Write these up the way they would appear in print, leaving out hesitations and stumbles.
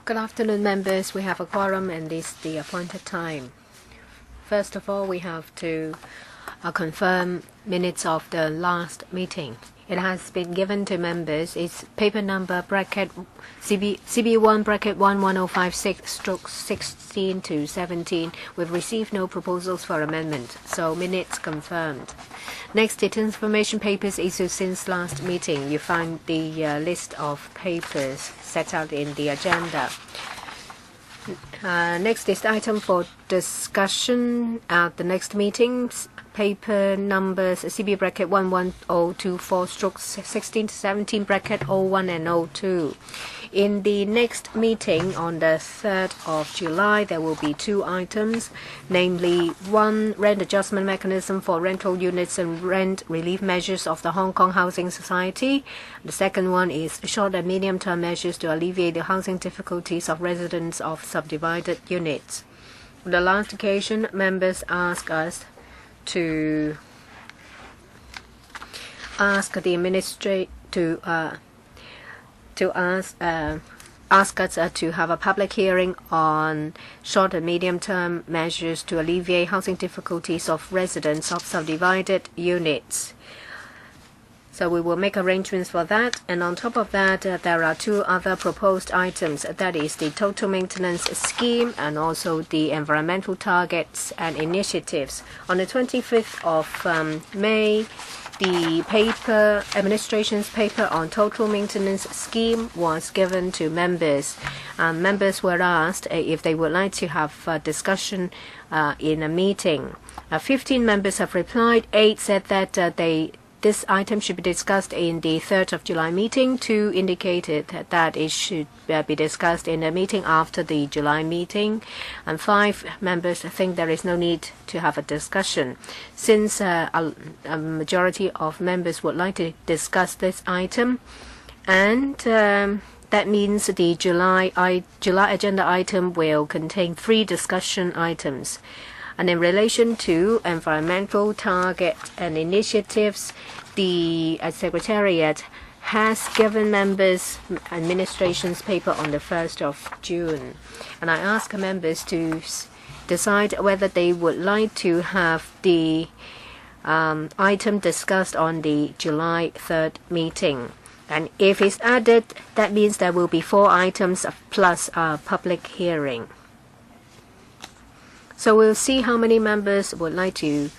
Good afternoon, members. We have a quorum and this is the appointed time. First of all, we have to confirm minutes of the last meeting. It has been given to members. It's paper number bracket CB1 bracket 11056/16 to 17. We've received no proposals for amendment, so minutes confirmed. Next, it's information papers issued since last meeting. You find the list of papers set out in the agenda. Next is the item for discussion at the next meetings. Paper numbers CB bracket 11024/16 to 17 bracket 01 and 02. In the next meeting on the 3rd of July, there will be two items, namely one, rent adjustment mechanism for rental units and rent relief measures of the Hong Kong Housing Society. The second one is short and medium-term measures to alleviate the housing difficulties of residents of subdivided units. On the last occasion, members asked us to ask the administrator ask us to have a public hearing on short and medium-term measures to alleviate housing difficulties of residents of subdivided units. So we will make arrangements for that. And on top of that, there are two other proposed items. That is the total maintenance scheme and also the environmental targets and initiatives. On the 25th of May, the administration's paper on total maintenance scheme was given to members. Members were asked if they would like to have a discussion in a meeting. 15 members have replied. 8 said that this item should be discussed in the 3rd of July meeting. 2 indicated that it should be discussed in a meeting after the July meeting. And 5 members think there is no need to have a discussion. Since a majority of members would like to discuss this item, and that means the July agenda item will contain 3 discussion items. And in relation to environmental target and initiatives, the Secretariat has given members administration's paper on the 1st of June. And I ask members to decide whether they would like to have the item discussed on the July 3rd meeting. And if it's added, that means there will be 4 items plus a public hearing. So we'll see how many members would like to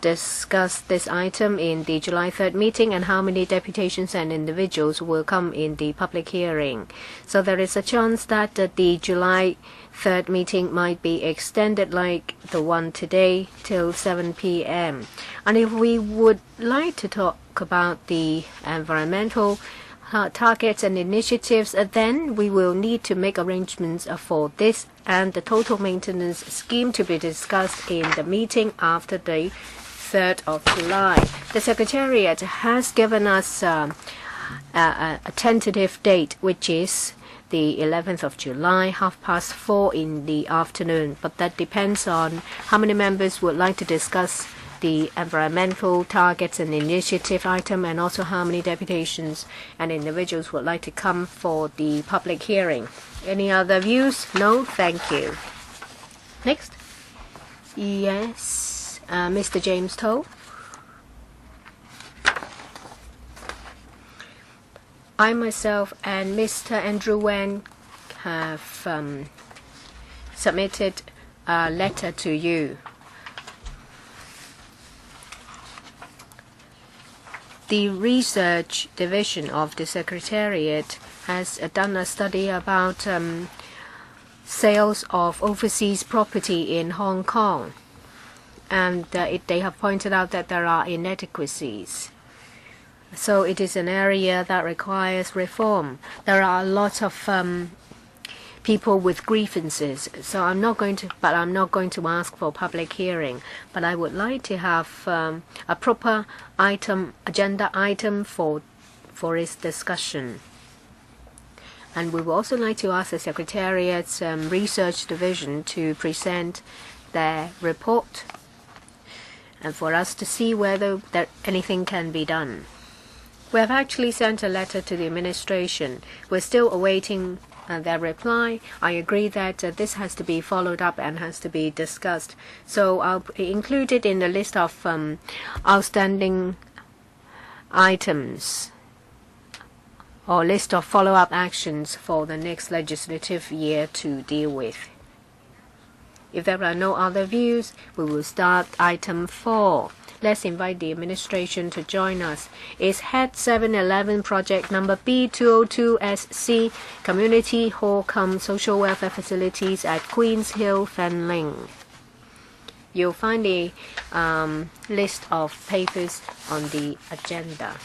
discuss this item in the July 3rd meeting and how many deputations and individuals will come in the public hearing. So there is a chance that the July 3rd meeting might be extended like the one today till 7 p.m. And if we would like to talk about the environmental targets and initiatives, then we will need to make arrangements for this and the total maintenance scheme to be discussed in the meeting after the 3rd of July. The Secretariat has given us a tentative date, which is the 11th of July, 4:30 in the afternoon. But that depends on how many members would like to discuss the environmental targets and initiative item, and also how many deputations and individuals would like to come for the public hearing. Any other views? No? Thank you. Next. Yes, Mr. James Toh. I myself and Mr. Andrew Wen have submitted a letter to you. The research division of the Secretariat has done a study about sales of overseas property in Hong Kong, and they have pointed out that there are inadequacies. So it is an area that requires reform. There are lots of people with grievances. So I'm not going to ask for public hearing. But I would like to have a proper agenda item for its discussion. And we would also like to ask the Secretariat's research division to present their report, and for us to see whether anything can be done. We have actually sent a letter to the administration. We're still awaiting their reply. I agree that this has to be followed up and has to be discussed. So I'll include it in the list of outstanding items or list of follow-up actions for the next legislative year to deal with. If there are no other views, we will start item 4. Let's invite the administration to join us. It's Head 711 project number B202SC, Community Hall cum Social Welfare Facilities at Queen's Hill, Fanling. You'll find the list of papers on the agenda.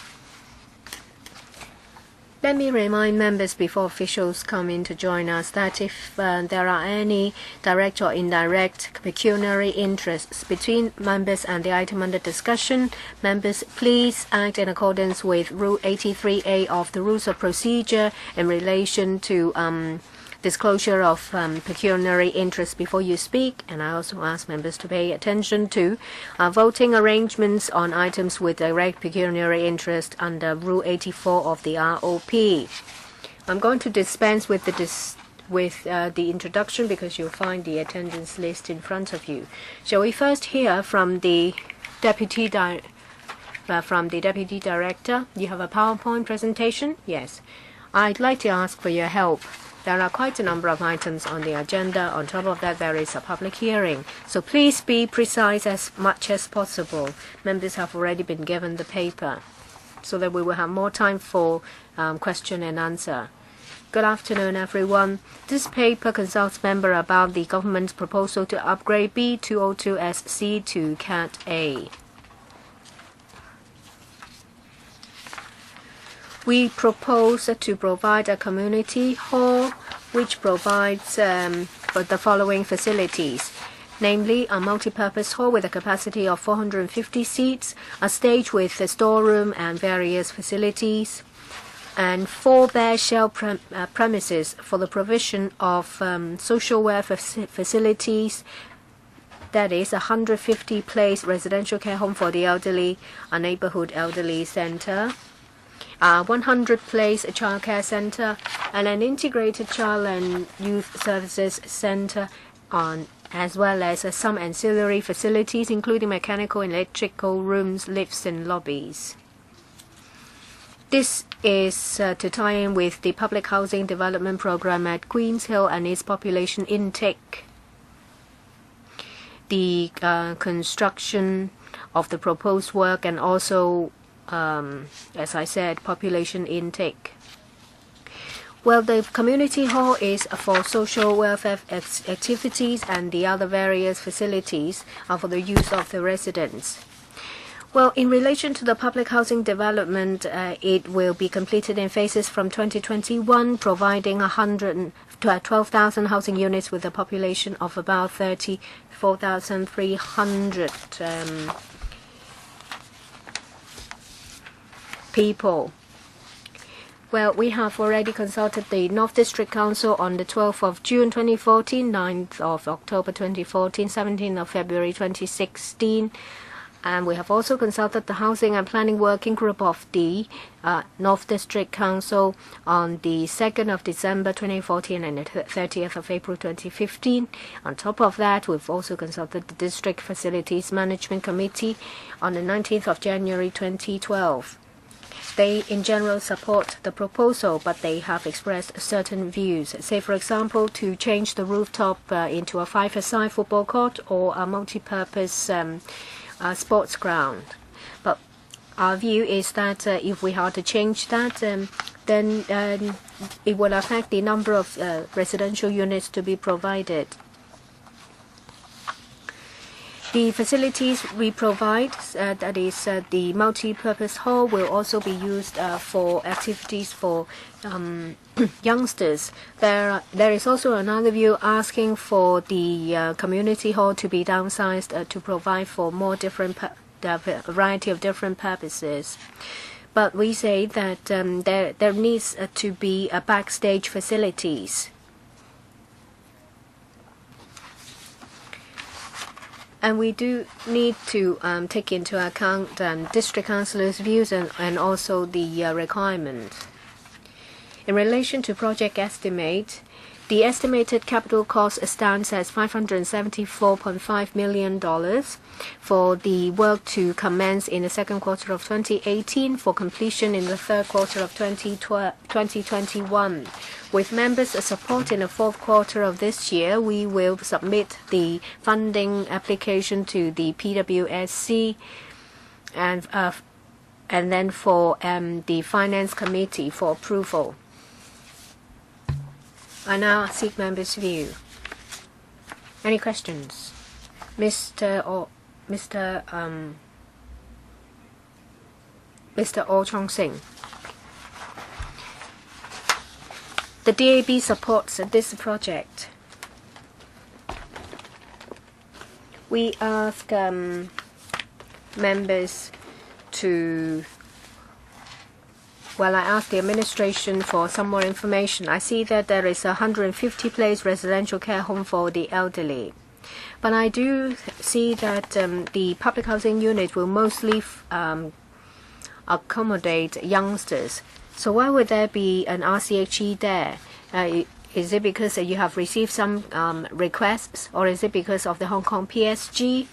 Let me remind members before officials come in to join us that if there are any direct or indirect pecuniary interests between members and the item under discussion, members please act in accordance with Rule 83A of the Rules of Procedure in relation to disclosure of pecuniary interest before you speak. And I also ask members to pay attention to voting arrangements on items with direct pecuniary interest under Rule 84 of the ROP. I'm going to dispense with the introduction because you'll find the attendance list in front of you. Shall we first hear from the Deputy Director? You have a PowerPoint presentation? Yes. I'd like to ask for your help. There are quite a number of items on the agenda. On top of that, there is a public hearing. So please be precise as much as possible. Members have already been given the paper so that we will have more time for question and answer. Good afternoon, everyone. This paper consults members about the government's proposal to upgrade B202SC to Cat A. We propose to provide a community hall which provides for the following facilities, namely a multi-purpose hall with a capacity of 450 seats, a stage with a storeroom and various facilities, and 4 bare shell premises for the provision of social welfare facilities. That is a 150-place residential care home for the elderly, a neighborhood elderly center, 100-place childcare center, and an integrated child and youth services center, as well as some ancillary facilities including mechanical and electrical rooms, lifts, and lobbies. This is to tie in with the public housing development program at Queen's Hill and its population intake. The construction of the proposed work and also as I said, population intake. Well, the community hall is for social welfare activities and the other various facilities are for the use of the residents. Well, in relation to the public housing development, it will be completed in phases from 2021, providing 12,000 housing units with a population of about 34,300 people. Well, we have already consulted the North District Council on the 12th of June 2014, 9th of October 2014, 17th of February 2016, and we have also consulted the Housing and Planning Working Group of the North District Council on the 2nd of December 2014 and the 30th of April 2015. On top of that, we've also consulted the District Facilities Management Committee on the 19th of January 2012. They, in general, support the proposal, but they have expressed certain views. Say, for example, to change the rooftop into a 5-a-side football court or a multi-purpose sports ground. But our view is that if we are to change that, then it will affect the number of residential units to be provided. The facilities we provide, that is the multi-purpose hall, will also be used for activities for youngsters. There is also another view asking for the community hall to be downsized to provide for more different variety of different purposes. But we say that there needs to be a backstage facilities. And we do need to take into account district councillors' views and also the requirement. In relation to project estimate, the estimated capital cost stands at $574.5 million for the work to commence in the second quarter of 2018 for completion in the third quarter of 2021. With members' support in the fourth quarter of this year, we will submit the funding application to the PWSC and then for the Finance Committee for approval. I now seek members' view. Any questions? Mr. Oh Chong-sing. The DAB supports this project. We ask members to I asked the administration for some more information. I see that there is a 150-place residential care home for the elderly. But I do see that the public housing unit will mostly accommodate youngsters. So why would there be an RCHE there? Is it because you have received some requests, or is it because of the Hong Kong PSG?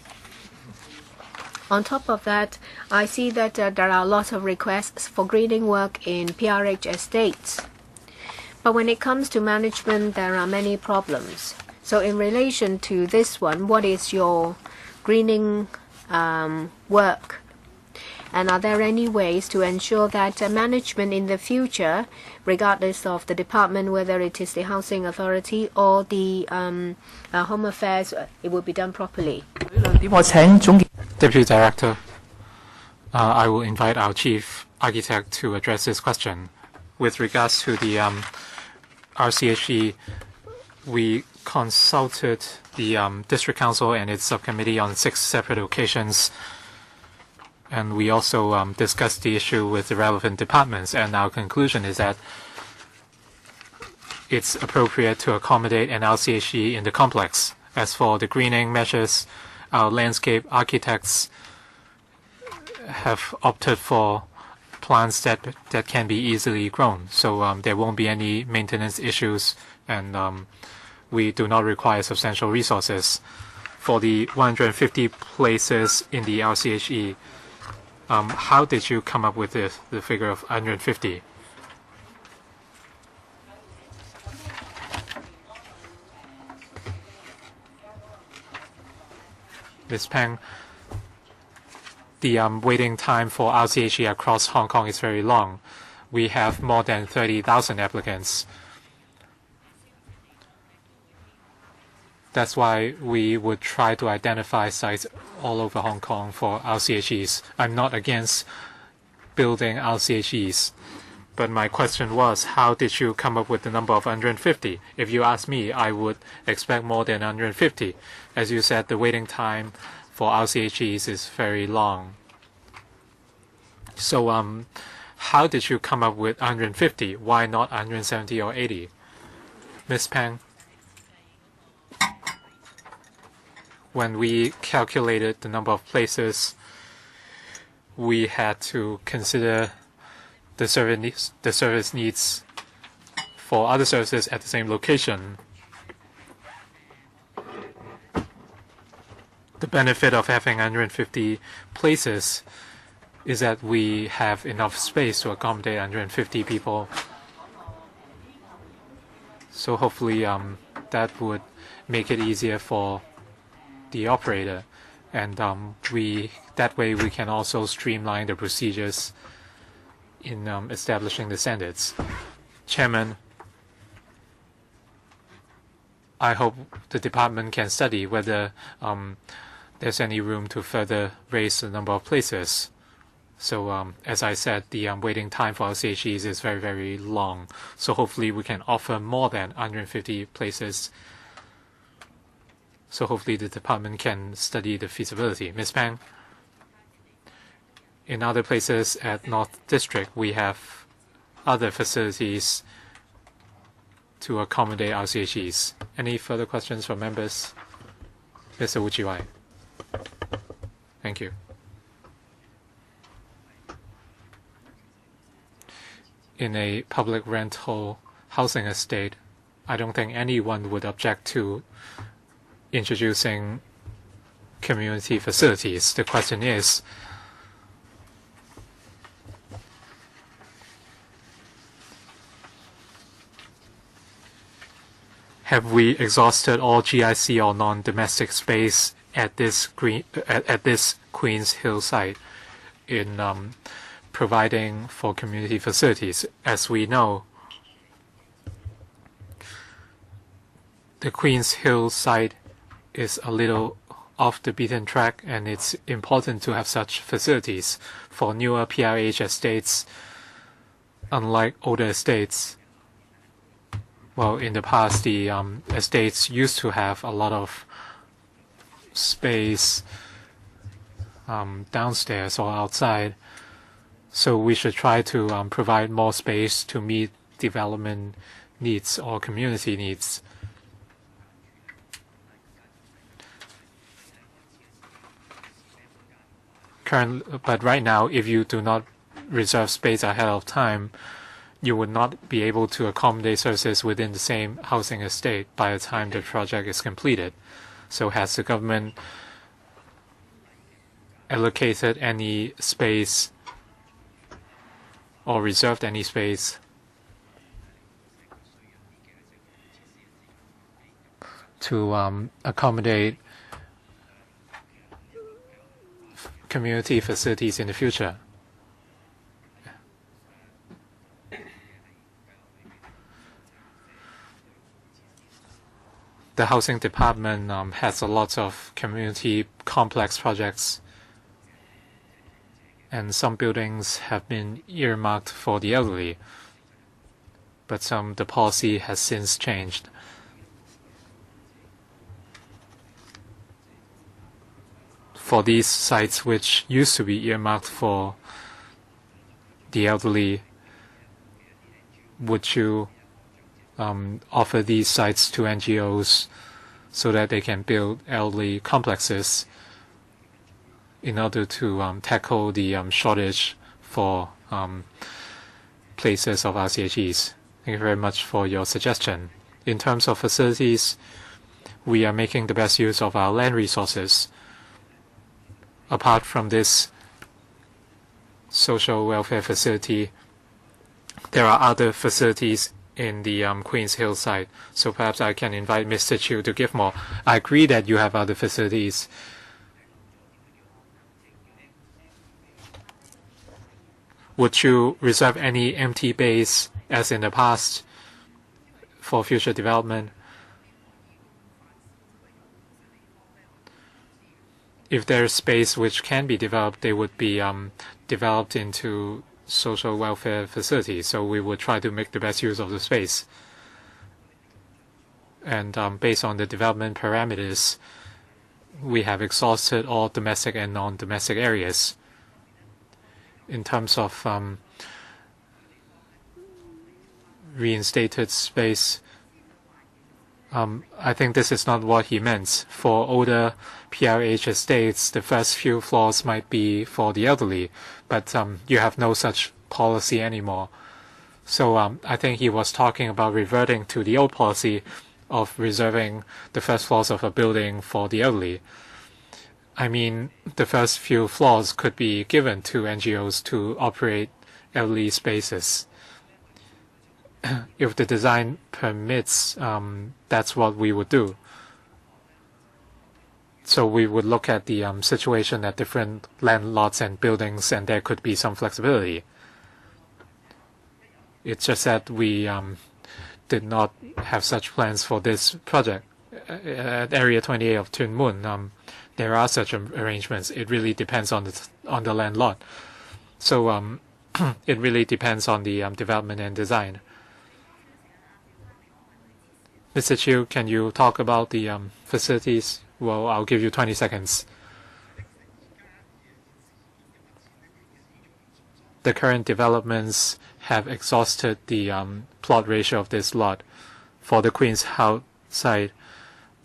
On top of that, I see that there are lots of requests for greening work in PRH estates. But when it comes to management, there are many problems. So in relation to this one, what is your greening work? And are there any ways to ensure that management in the future, regardless of the department, whether it is the Housing Authority or the Home Affairs, it will be done properly? Deputy Director, I will invite our Chief Architect to address this question. With regards to the RCHE, we consulted the District Council and its subcommittee on 6 separate occasions, and we also discussed the issue with the relevant departments, and our conclusion is that it's appropriate to accommodate an RCHE in the complex. As for the greening measures, our landscape architects have opted for plants that can be easily grown, so there won't be any maintenance issues, and we do not require substantial resources. For the 150 places in the RCHE, how did you come up with the figure of 150? Ms. Peng, the waiting time for RCHE across Hong Kong is very long. We have more than 30,000 applicants. That's why we would try to identify sites all over Hong Kong for RCHEs. I'm not against building RCHEs, but my question was, how did you come up with the number of 150? If you ask me, I would expect more than 150. As you said, the waiting time for RCHEs is very long. So how did you come up with 150? Why not 170 or 80? Ms. Peng? When we calculated the number of places, we had to consider the service needs for other services at the same location. The benefit of having 150 places is that we have enough space to accommodate 150 people. So hopefully that would make it easier for the operator, and that way we can also streamline the procedures in establishing the standards. Chairman, I hope the department can study whether there's any room to further raise the number of places. So as I said, the waiting time for RCHEs is very, very long. So hopefully we can offer more than 150 places. So hopefully the department can study the feasibility. Ms. Peng, in other places at North District, we have other facilities to accommodate RCHEs. Any further questions from members? Mr. Uchiwai. Thank you. in a public rental housing estate, I don't think anyone would object to introducing community facilities. The question is, have we exhausted all GIC or non-domestic space at this Queen's Hill site in providing for community facilities? As we know, the Queen's Hill site is a little off the beaten track, and it's important to have such facilities for newer PRH estates. Unlike older estates, well, in the past, the estates used to have a lot of space downstairs or outside, so we should try to provide more space to meet development needs or community needs. But right now, if you do not reserve space ahead of time, you would not be able to accommodate services within the same housing estate by the time the project is completed. So has the government allocated any space or reserved any space to accommodate community facilities in the future? The housing department has a lot of community complex projects, and some buildings have been earmarked for the elderly, but the policy has since changed. For these sites which used to be earmarked for the elderly, would you offer these sites to NGOs so that they can build elderly complexes in order to tackle the shortage for places of RCHEs? Thank you very much for your suggestion. In terms of facilities, we are making the best use of our land resources. Apart from this social welfare facility, there are other facilities in the Queen's Hill site. So perhaps I can invite Mr. Chiu to give more. I agree that you have other facilities. Would you reserve any empty base as in the past for future development? If there's space which can be developed, they would be developed into social welfare facilities. So we would try to make the best use of the space. And based on the development parameters, we have exhausted all domestic and non-domestic areas. In terms of reinstated space, I think this is not what he meant. For older PRH estates, the first few floors might be for the elderly, but you have no such policy anymore. So I think he was talking about reverting to the old policy of reserving the first floors of a building for the elderly. I mean, the first few floors could be given to NGOs to operate elderly spaces. If the design permits, that's what we would do. So we would look at the situation at different land lots and buildings, and there could be some flexibility. It's just that we did not have such plans for this project. At Area 28 of Tuen Mun, there are such arrangements. It really depends on the land lot. So it really depends on the development and design. Mr. Chiu, can you talk about the facilities? Well, I'll give you 20 seconds. The current developments have exhausted the plot ratio of this lot. For the Queen's House site,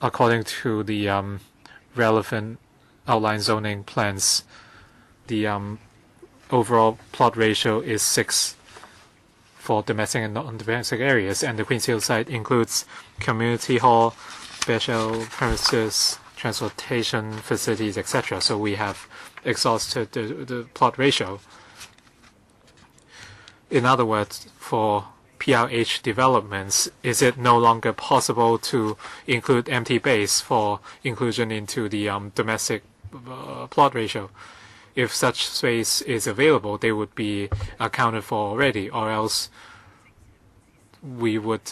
according to the relevant outline zoning plans, the overall plot ratio is 6 for domestic and non-domestic areas, and the Queen's Hill site includes community hall, special premises, transportation facilities, etc. So we have exhausted the plot ratio. In other words, for PRH developments, is it no longer possible to include empty base for inclusion into the domestic plot ratio? If such space is available, they would be accounted for already, or else we would,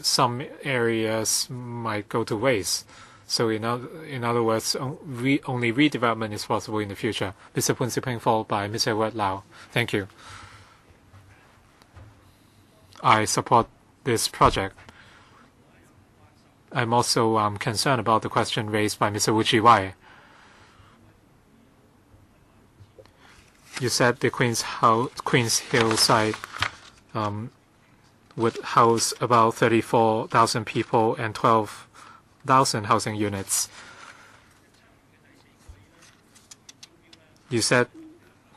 some areas might go to waste. So in other words, only redevelopment is possible in the future. Mr. Poon Siping, followed by Mr. Edward Lau. Thank you. I support this project. I'm also concerned about the question raised by Mr. Wu Chi-wai. You said the Queen's Hill site would house about 34,000 people and 12,000 housing units. You said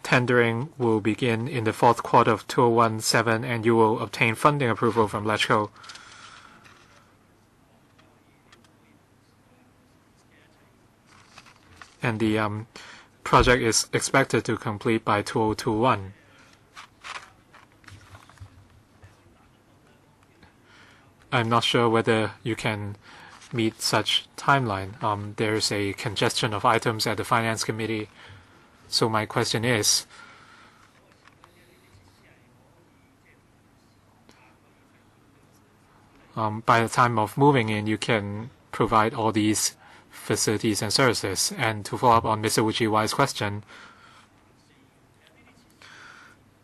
tendering will begin in the fourth quarter of 2017, and you will obtain funding approval from LegCo. And the project is expected to complete by 2021. I'm not sure whether you can meet such timeline. There's a congestion of items at the Finance Committee. So my question is, by the time of moving in, you can provide all these facilities and services. And to follow up on Mr. Wu Chi-wai's question,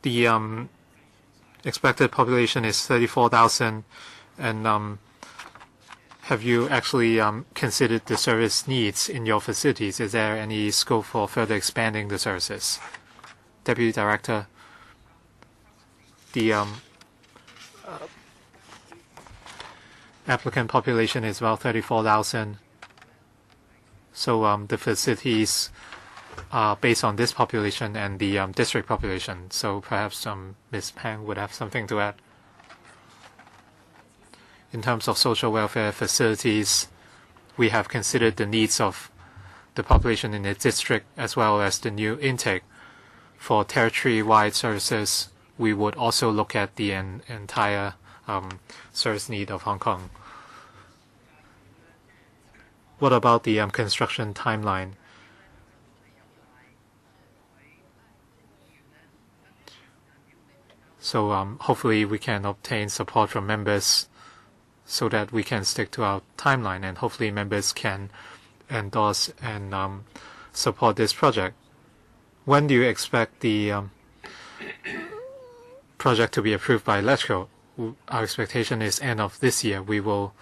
the expected population is 34,000, and have you actually considered the service needs in your facilities? Is there any scope for further expanding the services? Deputy Director, the applicant population is about 34,000. So the facilities are based on this population and the district population. So perhaps Ms. Pang would have something to add. In terms of social welfare facilities, we have considered the needs of the population in the district as well as the new intake. For territory-wide services, we would also look at the entire service need of Hong Kong. What about the construction timeline? So hopefully we can obtain support from members so that we can stick to our timeline, and hopefully members can endorse and support this project. When do you expect the project to be approved by LegCo? Our expectation is end of this year. We will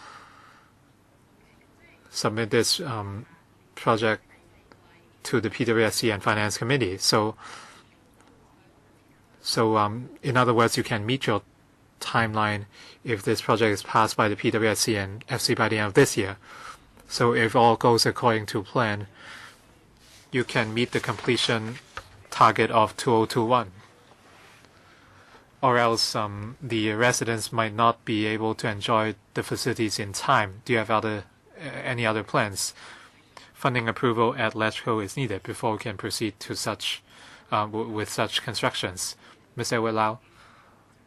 submit this project to the PWSC and Finance Committee. So in other words, you can meet your timeline if this project is passed by the PWSC and FC by the end of this year. So if all goes according to plan, you can meet the completion target of 2021. Or else the residents might not be able to enjoy the facilities in time. Do you have any other plans? Funding approval at LegCo is needed before we can proceed to such with such constructions. Mr. Edward Lau,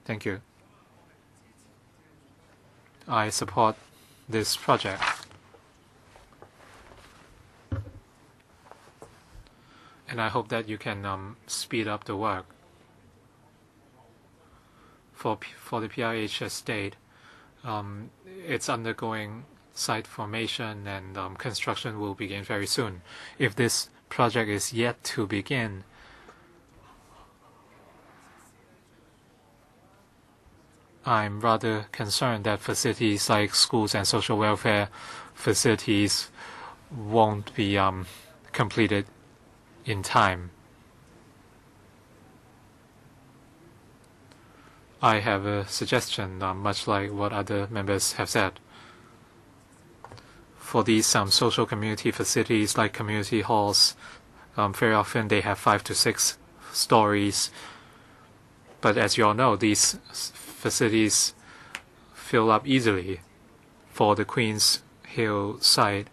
thank you. I support this project. And I hope that you can speed up the work. For the PRH estate, it's undergoing site formation, and construction will begin very soon. If this project is yet to begin, I'm rather concerned that facilities like schools and social welfare facilities won't be completed in time. I have a suggestion, much like what other members have said. For these social community facilities like community halls, very often they have 5 to 6 stories. But as you all know, these facilities fill up easily. For the Queen's Hill site,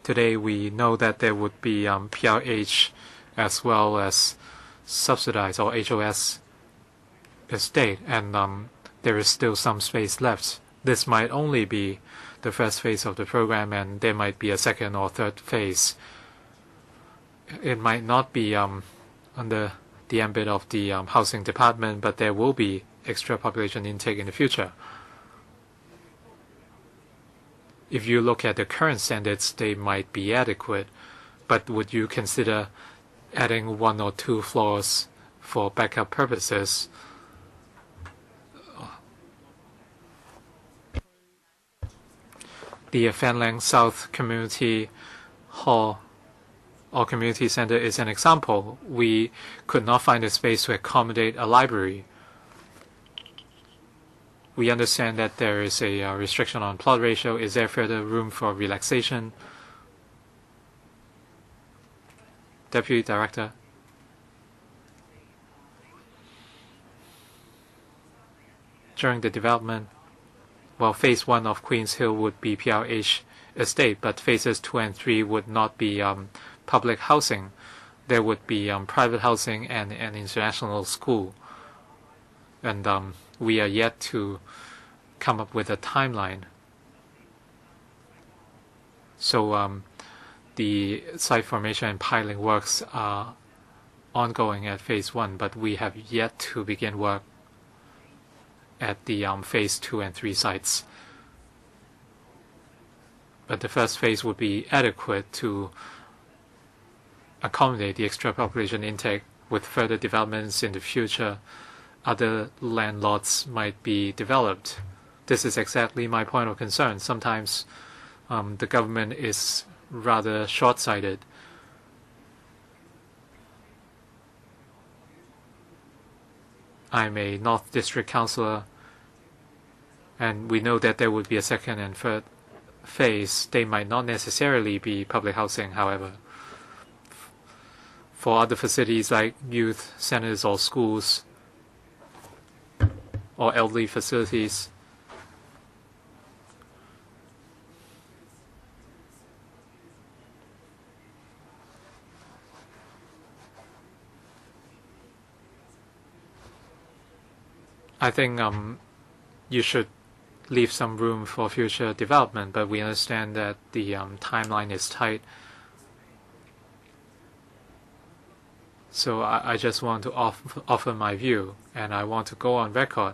today we know that there would be PRH as well as subsidized or HOS estate, and there is still some space left. This might only be the first phase of the program, and there might be a second or third phase. It might not be under the ambit of the housing department, but there will be extra population intake in the future. If you look at the current standards, they might be adequate, but would you consider adding 1 or 2 floors for backup purposes? The Fan Lang South Community Hall or Community Center is an example. We could not find a space to accommodate a library. We understand that there is a restriction on plot ratio. Is there further room for relaxation? Deputy Director. During the development, well, phase 1 of Queen's Hill would be PRH estate, but phases 2 and 3 would not be public housing. There would be private housing and an international school. And we are yet to come up with a timeline. So the site formation and piling works are ongoing at phase 1, but we have yet to begin work at the phase 2 and 3 sites. But the first phase would be adequate to accommodate the extra population intake. With further developments in the future, other land lots might be developed. This is exactly my point of concern. Sometimes the government is rather short-sighted. I'm a North District Councillor, and we know that there would be a second and third phase. They might not necessarily be public housing, however. For other facilities like youth centers or schools or elderly facilities, I think you should leave some room for future development, but we understand that the timeline is tight. So I just want to offer my view, and I want to go on record.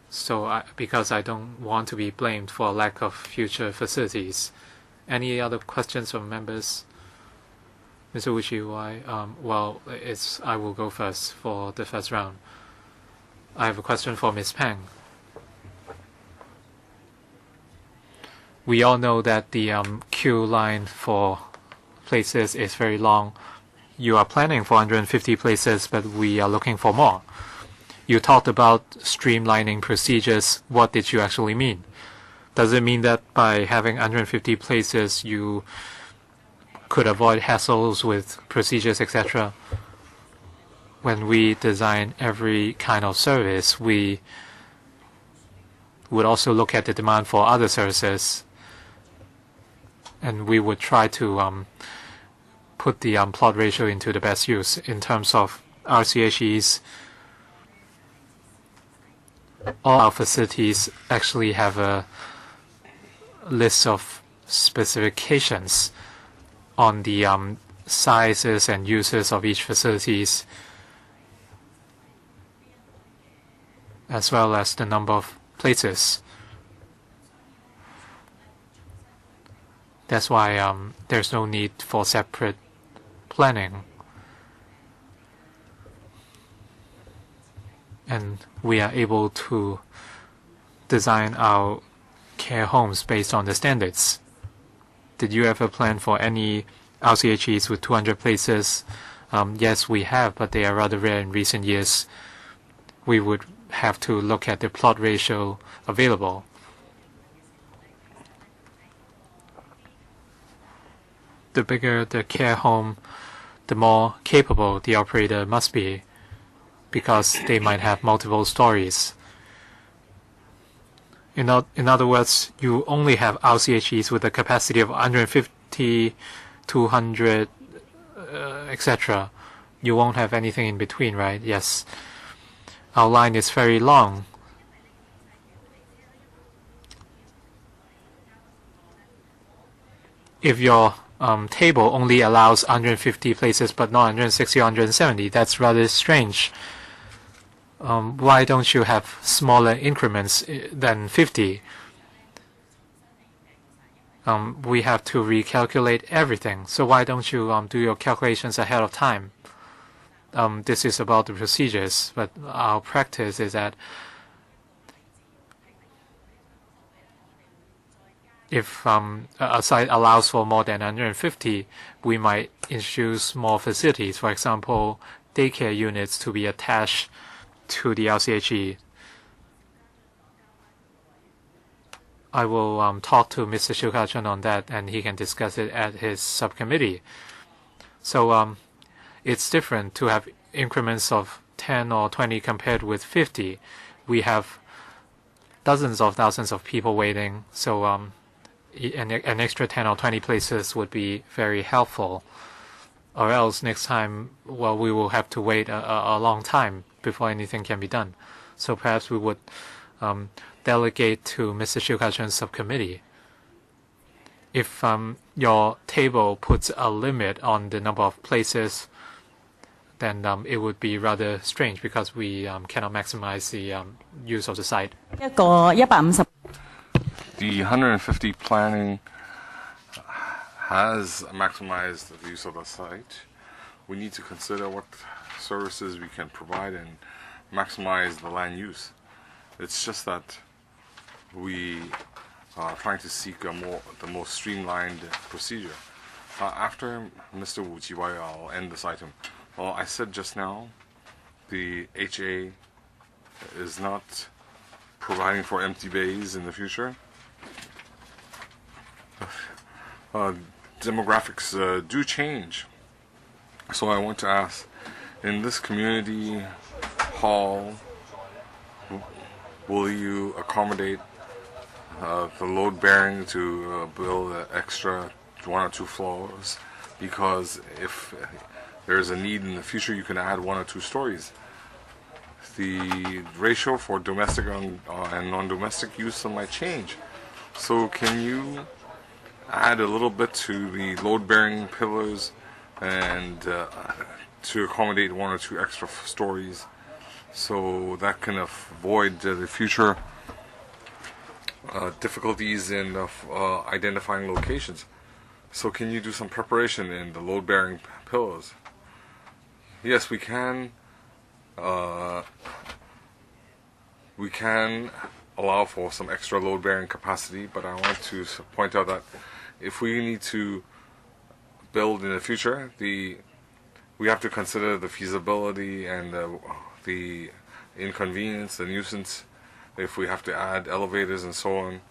So because I don't want to be blamed for a lack of future facilities. Any other questions from members? Mr. Uchi, why? Well, I will go first for the first round. I have a question for Ms. Peng. We all know that the queue line for places is very long. You are planning for 150 places, but we are looking for more. You talked about streamlining procedures. What did you actually mean? Does it mean that by having 150 places, you could avoid hassles with procedures, etc.? When we design every kind of service, we would also look at the demand for other services, and we would try to put the plot ratio into the best use. In terms of RCHEs, all our facilities actually have a list of specifications on the sizes and uses of each facilities, as well as the number of places. That's why there's no need for separate planning. And we are able to design our care homes based on the standards. Did you ever plan for any RCHEs with 200 places? Yes, we have, but they are rather rare in recent years. We would have to look at the plot ratio available. The bigger the care home, the more capable the operator must be, because they might have multiple stories. In other words, you only have RCHEs with a capacity of 150, 200, etc. You won't have anything in between, right? Yes. Our line is very long. If your table only allows 150 places but not 160 or 170, that's rather strange. Why don't you have smaller increments than 50? We have to recalculate everything. So why don't you do your calculations ahead of time? This is about the procedures, but our practice is that if a site allows for more than 150, we might introduce more facilities. For example, daycare units to be attached to the LCHE. I will talk to Mr. Siu-kin on that, and he can discuss it at his subcommittee. So it's different to have increments of 10 or 20 compared with 50. We have dozens of thousands of people waiting, so an extra 10 or 20 places would be very helpful. Or else next time, well, we will have to wait a long time before anything can be done. So perhaps we would delegate to Mr. Siu-kin's subcommittee. If your table puts a limit on the number of places, then it would be rather strange because we cannot maximize the use of the site. The 150 planning has maximized the use of the site. We need to consider what services we can provide and maximize the land use. It's just that we are trying to seek the most streamlined procedure. After Mr. Wu Jiwai, I'll end this item. Well, I said just now, the HA is not providing for empty bays in the future. Demographics do change. So I want to ask, in this community hall, will you accommodate the load bearing to build an extra 1 or 2 floors? Because if there's a need in the future, you can add 1 or 2 stories. The ratio for domestic and non-domestic use might change. So can you add a little bit to the load-bearing pillars and to accommodate 1 or 2 extra stories, so that can avoid the future difficulties in identifying locations? So can you do some preparation in the load-bearing pillars? Yes, we can allow for some extra load-bearing capacity, but I want to point out that if we need to build in the future, we have to consider the feasibility and the inconvenience, the nuisance, if we have to add elevators and so on,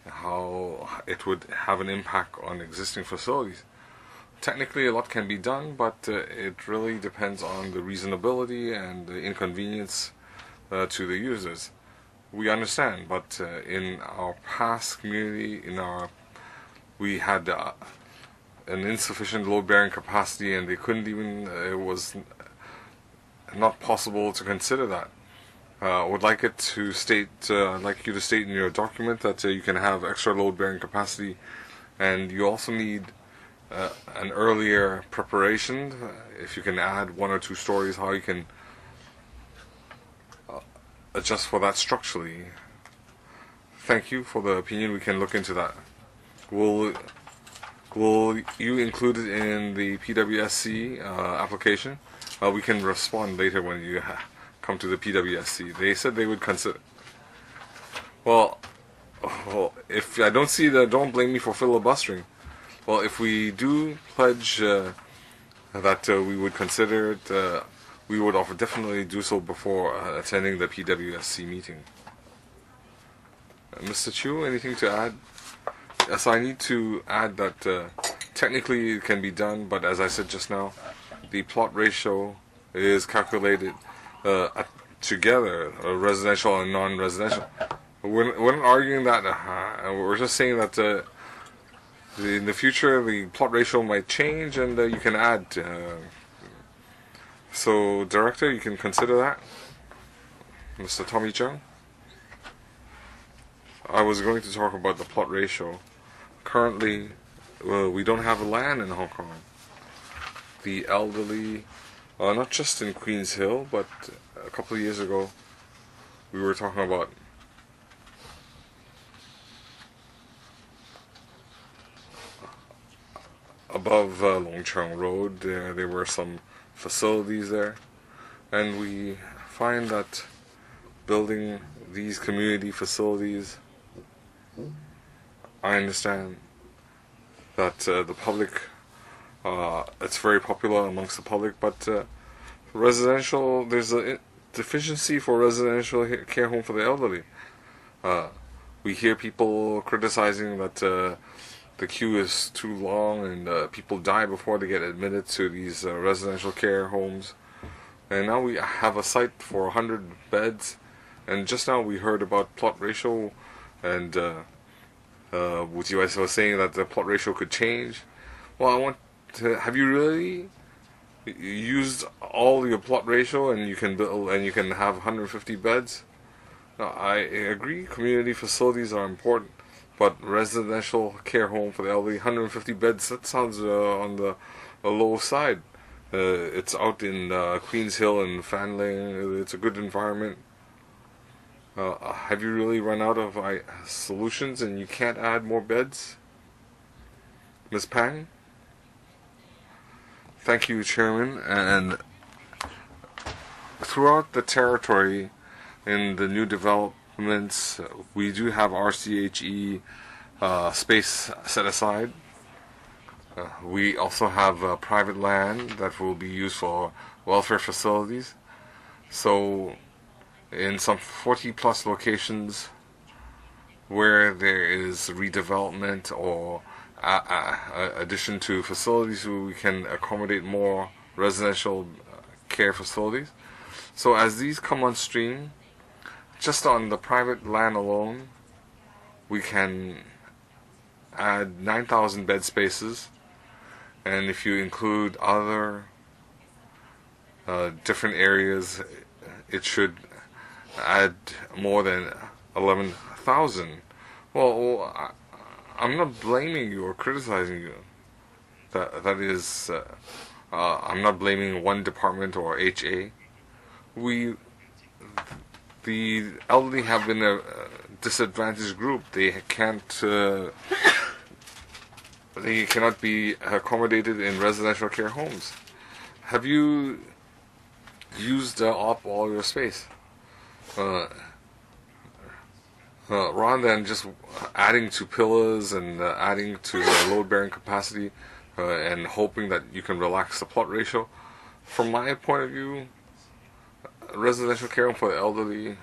how it would have an impact on existing facilities. Technically, a lot can be done, but it really depends on the reasonability and the inconvenience to the users. We understand, but in our past community, we had an insufficient load-bearing capacity, and they couldn't even. It was not possible to consider that. I would like it to state, I'd like you to state in your document that you can have extra load-bearing capacity, and you also need an earlier preparation. If you can add 1 or 2 stories, how you can adjust for that structurally. Thank you for the opinion. We can look into that. Will you include it in the PWSC application? We can respond later when you come to the PWSC. They said they would consider. Well, if I don't see that, don't blame me for filibustering. Well, if we do pledge that we would consider it, we would definitely do so before attending the PWSC meeting. Mr. Chu, anything to add? Yes, I need to add that technically it can be done, but as I said just now, the plot ratio is calculated together, residential and non-residential. We're not arguing that. We're just saying that in the future the plot ratio might change, and you can add. So, Director, you can consider that. Mr. Tommy Chung. I was going to talk about the plot ratio. Currently, we don't have land in Hong Kong. The elderly, not just in Queens Hill, but a couple of years ago, we were talking about above Kwun-chung Road. There were some facilities there, and we find that building these community facilities, I understand that the public, it's very popular amongst the public, but residential, there's a deficiency for residential care home for the elderly. We hear people criticizing that the queue is too long, and people die before they get admitted to these residential care homes. And now we have a site for 100 beds, and just now we heard about plot ratio, and with you guys was saying that the plot ratio could change. Well, I want to, have you really used all your plot ratio and you can build and you can have 150 beds? Now, I agree, community facilities are important, but residential care home for the elderly, 150 beds, that sounds on the low side. It's out in Queens Hill and Fanling. It's a good environment. Have you really run out of solutions and you can't add more beds? Ms. Pang? Thank you, Chairman. And throughout the territory, in the new developments, we do have RCHE space set aside. We also have private land that will be used for welfare facilities. So in some 40 plus locations where there is redevelopment or addition to facilities, we can accommodate more residential care facilities. So as these come on stream, just on the private land alone, we can add 9,000 bed spaces, and if you include other different areas, it should add more than 11,000. Well, I'm not blaming you or criticizing you. That is, I'm not blaming one department or HA. The elderly have been a disadvantaged group. They cannot be accommodated in residential care homes. Have you used up all your space? Rather than just adding to pillars and adding to load-bearing capacity and hoping that you can relax the plot ratio, from my point of view, residential care home for the elderly,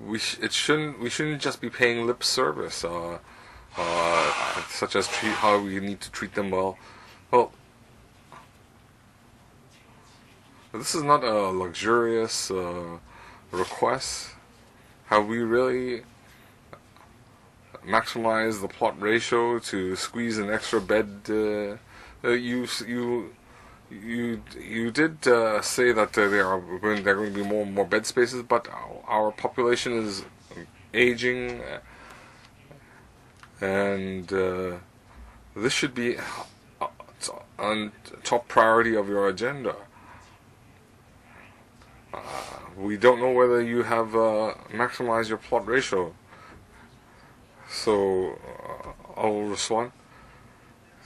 we shouldn't just be paying lip service, such as how we need to treat them well. Well, this is not a luxurious request. Have we really maximized the plot ratio to squeeze an extra bed? You did say that there are going to be more bed spaces, but our population is aging, and this should be on top priority of your agenda. We don't know whether you have maximized your plot ratio. So I'll respond.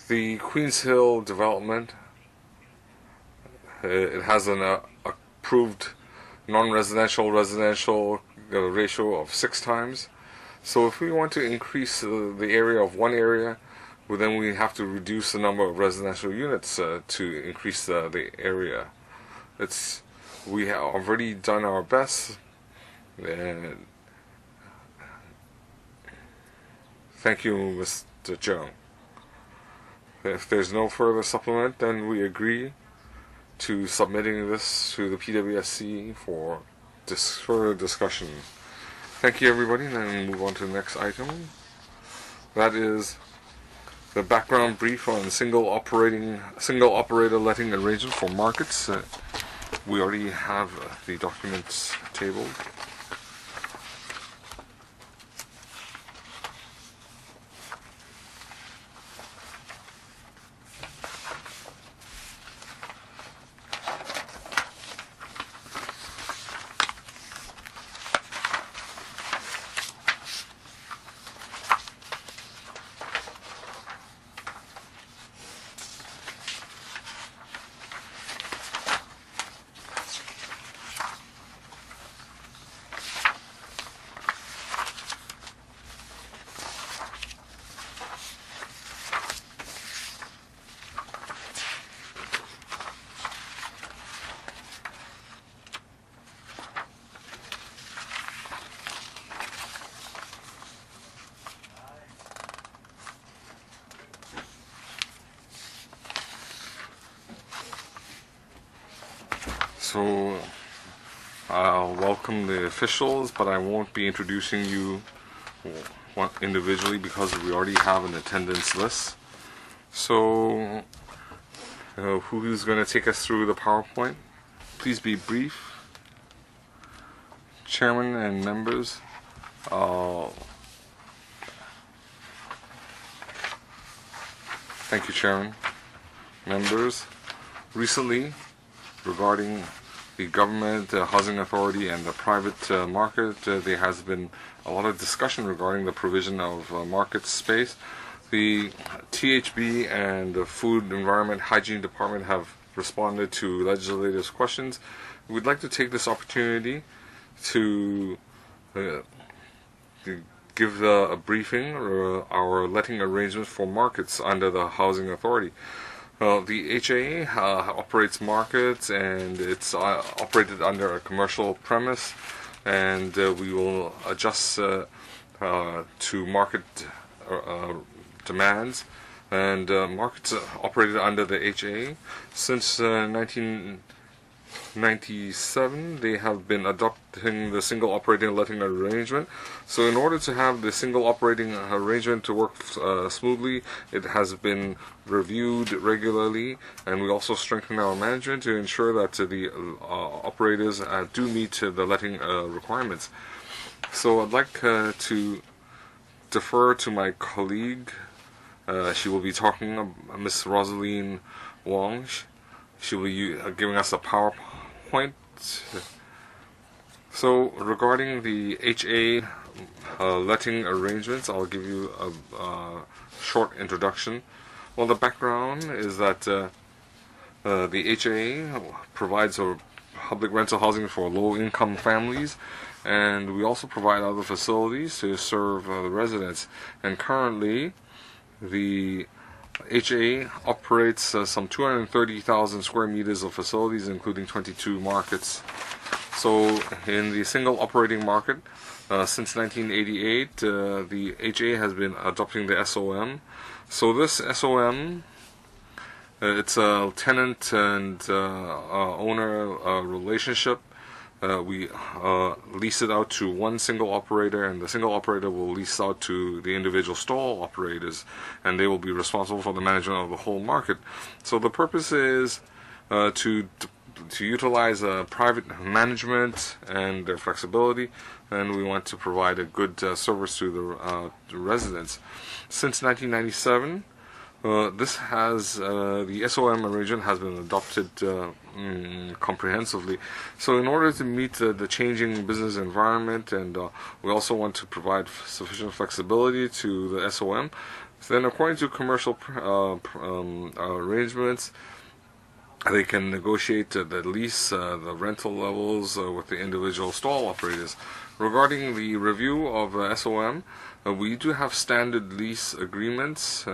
The Queens Hill development, it has an approved non-residential residential ratio of 6 times. So if we want to increase the area of one area, well, then we have to reduce the number of residential units to increase the area. We have already done our best, and Thank you, Mr. Chung. If there's no further supplement, then we agree to submitting this to the PWSC for further discussion. Thank you, everybody. And then we move on to the next item. That is the background brief on single operator letting arrangement for markets. We already have the documents tabled. So I'll welcome the officials, but I won't be introducing you individually because we already have an attendance list. So who's going to take us through the PowerPoint? Please be brief. Chairman and members. Thank you, Chairman. Members, recently, regarding the government, housing authority, and the private market, there has been a lot of discussion regarding the provision of market space. The THB and the Food, Environment, Hygiene Department have responded to legislators' questions. We'd like to take this opportunity to give a briefing or our letting arrangements for markets under the housing authority. The HA operates markets, and it's operated under a commercial premise, and we will adjust to market demands. And markets operated under the HA since 1997. They have been adopting the single operating letting arrangement. So in order to have the single operating arrangement to work smoothly, it has been reviewed regularly, and we also strengthen our management to ensure that the operators do meet the letting requirements. So I'd like to defer to my colleague. She will be talking, Ms. Rosaline Wong. She will be giving us a PowerPoint. So regarding the HA letting arrangements, I'll give you a short introduction. Well, the background is that the HA provides a public rental housing for low-income families, and we also provide other facilities to serve residents. And currently, the HA operates some 230,000 square meters of facilities, including 22 markets. So in the single operating market, since 1988, the HA has been adopting the SOM. So this SOM, it's a tenant and owner relationship. We lease it out to one single operator, and the single operator will lease out to the individual stall operators, and they will be responsible for the management of the whole market. So the purpose is to utilize private management and their flexibility, and we want to provide a good service to the residents. Since 1997, this has the SOM arrangement has been adopted comprehensively. So in order to meet the changing business environment, and we also want to provide sufficient flexibility to the SOM, then according to commercial arrangements, they can negotiate the lease, the rental levels with the individual stall operators. Regarding the review of SOM, we do have standard lease agreements.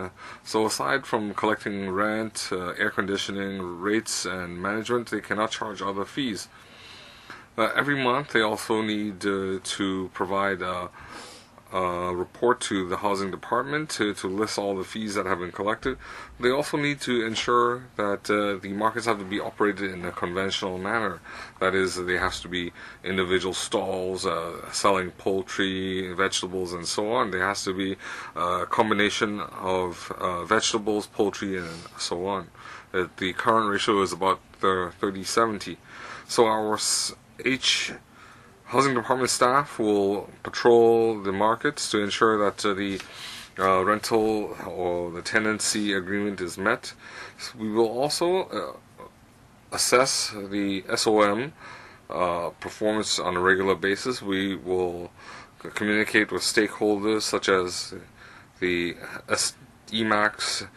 So aside from collecting rent, air conditioning, rates, and management, they cannot charge other fees. Every month, they also need to provide report to the housing department to list all the fees that have been collected. They also need to ensure that the markets have to be operated in a conventional manner. That is, there has to be individual stalls selling poultry, vegetables, and so on. There has to be a combination of vegetables, poultry, and so on. The current ratio is about 30-70. So our housing department staff will patrol the markets to ensure that the rental or the tenancy agreement is met. So we will also assess the SOM performance on a regular basis. We will communicate with stakeholders such as the EMACs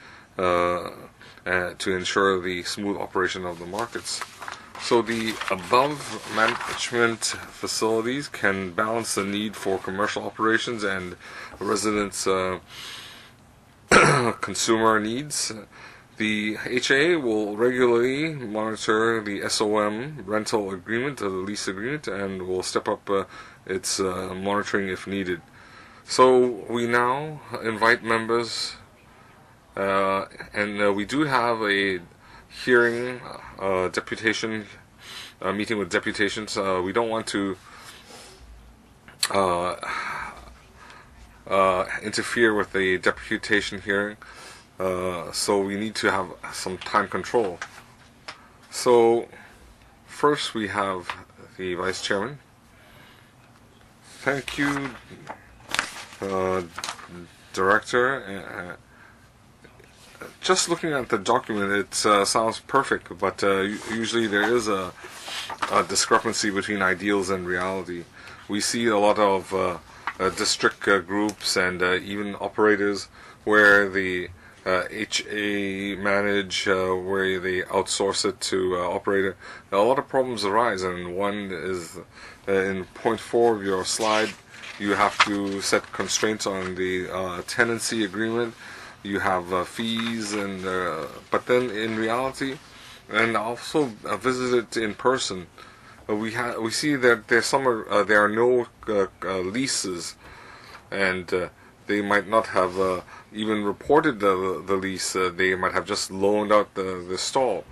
to ensure the smooth operation of the markets. So the above management facilities can balance the need for commercial operations and residents' consumer needs. The HA will regularly monitor the SOM rental agreement, the lease agreement, and will step up its monitoring if needed. So we now invite members, and we do have a hearing, deputation, meeting with deputations. We don't want to interfere with the deputation hearing, so we need to have some time control. So first we have the Vice Chairman. Thank you, Director. Just looking at the document, it sounds perfect, but usually there is a discrepancy between ideals and reality. We see a lot of district groups and even operators where the HA manage, where they outsource it to operator. A lot of problems arise, and one is in point 4 of your slide, you have to set constraints on the tenancy agreement. You have fees, and but then in reality, and also visit it in person, we see that there are no leases, and they might not have even reported the lease. They might have just loaned out the stall,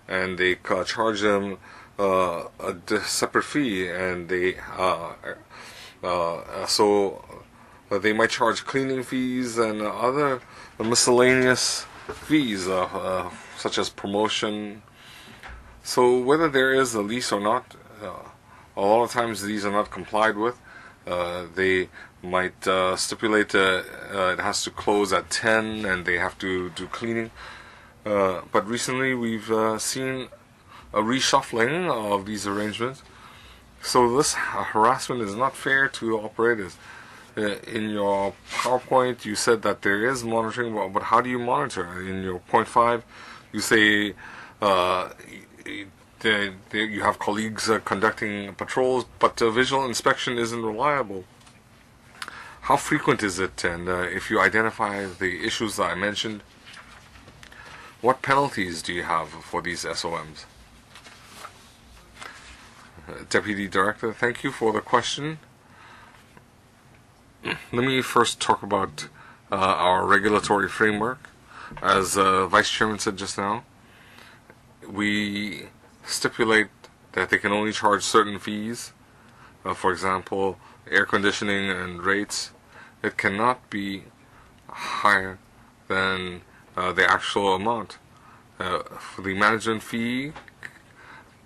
and they charge them a separate fee, and they they might charge cleaning fees and other miscellaneous fees, such as promotion. So whether there is a lease or not, a lot of times these are not complied with. They might stipulate it has to close at 10 and they have to do cleaning. But recently we've seen a reshuffling of these arrangements. So this harassment is not fair to operators. In your PowerPoint, you said that there is monitoring, but how do you monitor? In your point 5, you say you have colleagues conducting patrols, but visual inspection isn't reliable. How frequent is it? And if you identify the issues that I mentioned, what penalties do you have for these SOMs? Deputy Director, thank you for the question. Let me first talk about our regulatory framework. As Vice Chairman said just now, we stipulate that they can only charge certain fees. For example, air conditioning and rates. It cannot be higher than the actual amount. For the management fee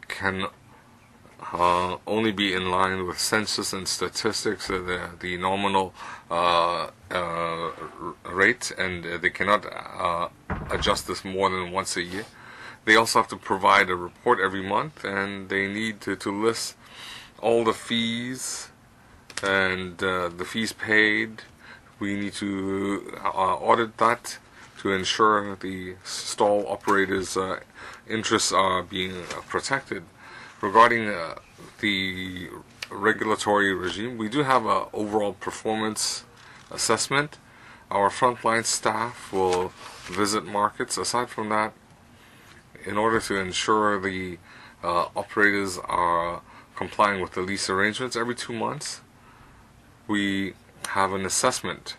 can only be in line with census and statistics, the nominal rate, and they cannot adjust this more than once a year. They also have to provide a report every month, and they need to list all the fees and the fees paid. We need to audit that to ensure the stall operators' interests are being protected. Regarding the regulatory regime, we do have an overall performance assessment. Our frontline staff will visit markets. Aside from that, in order to ensure the operators are complying with the lease arrangements, every 2 months we have an assessment.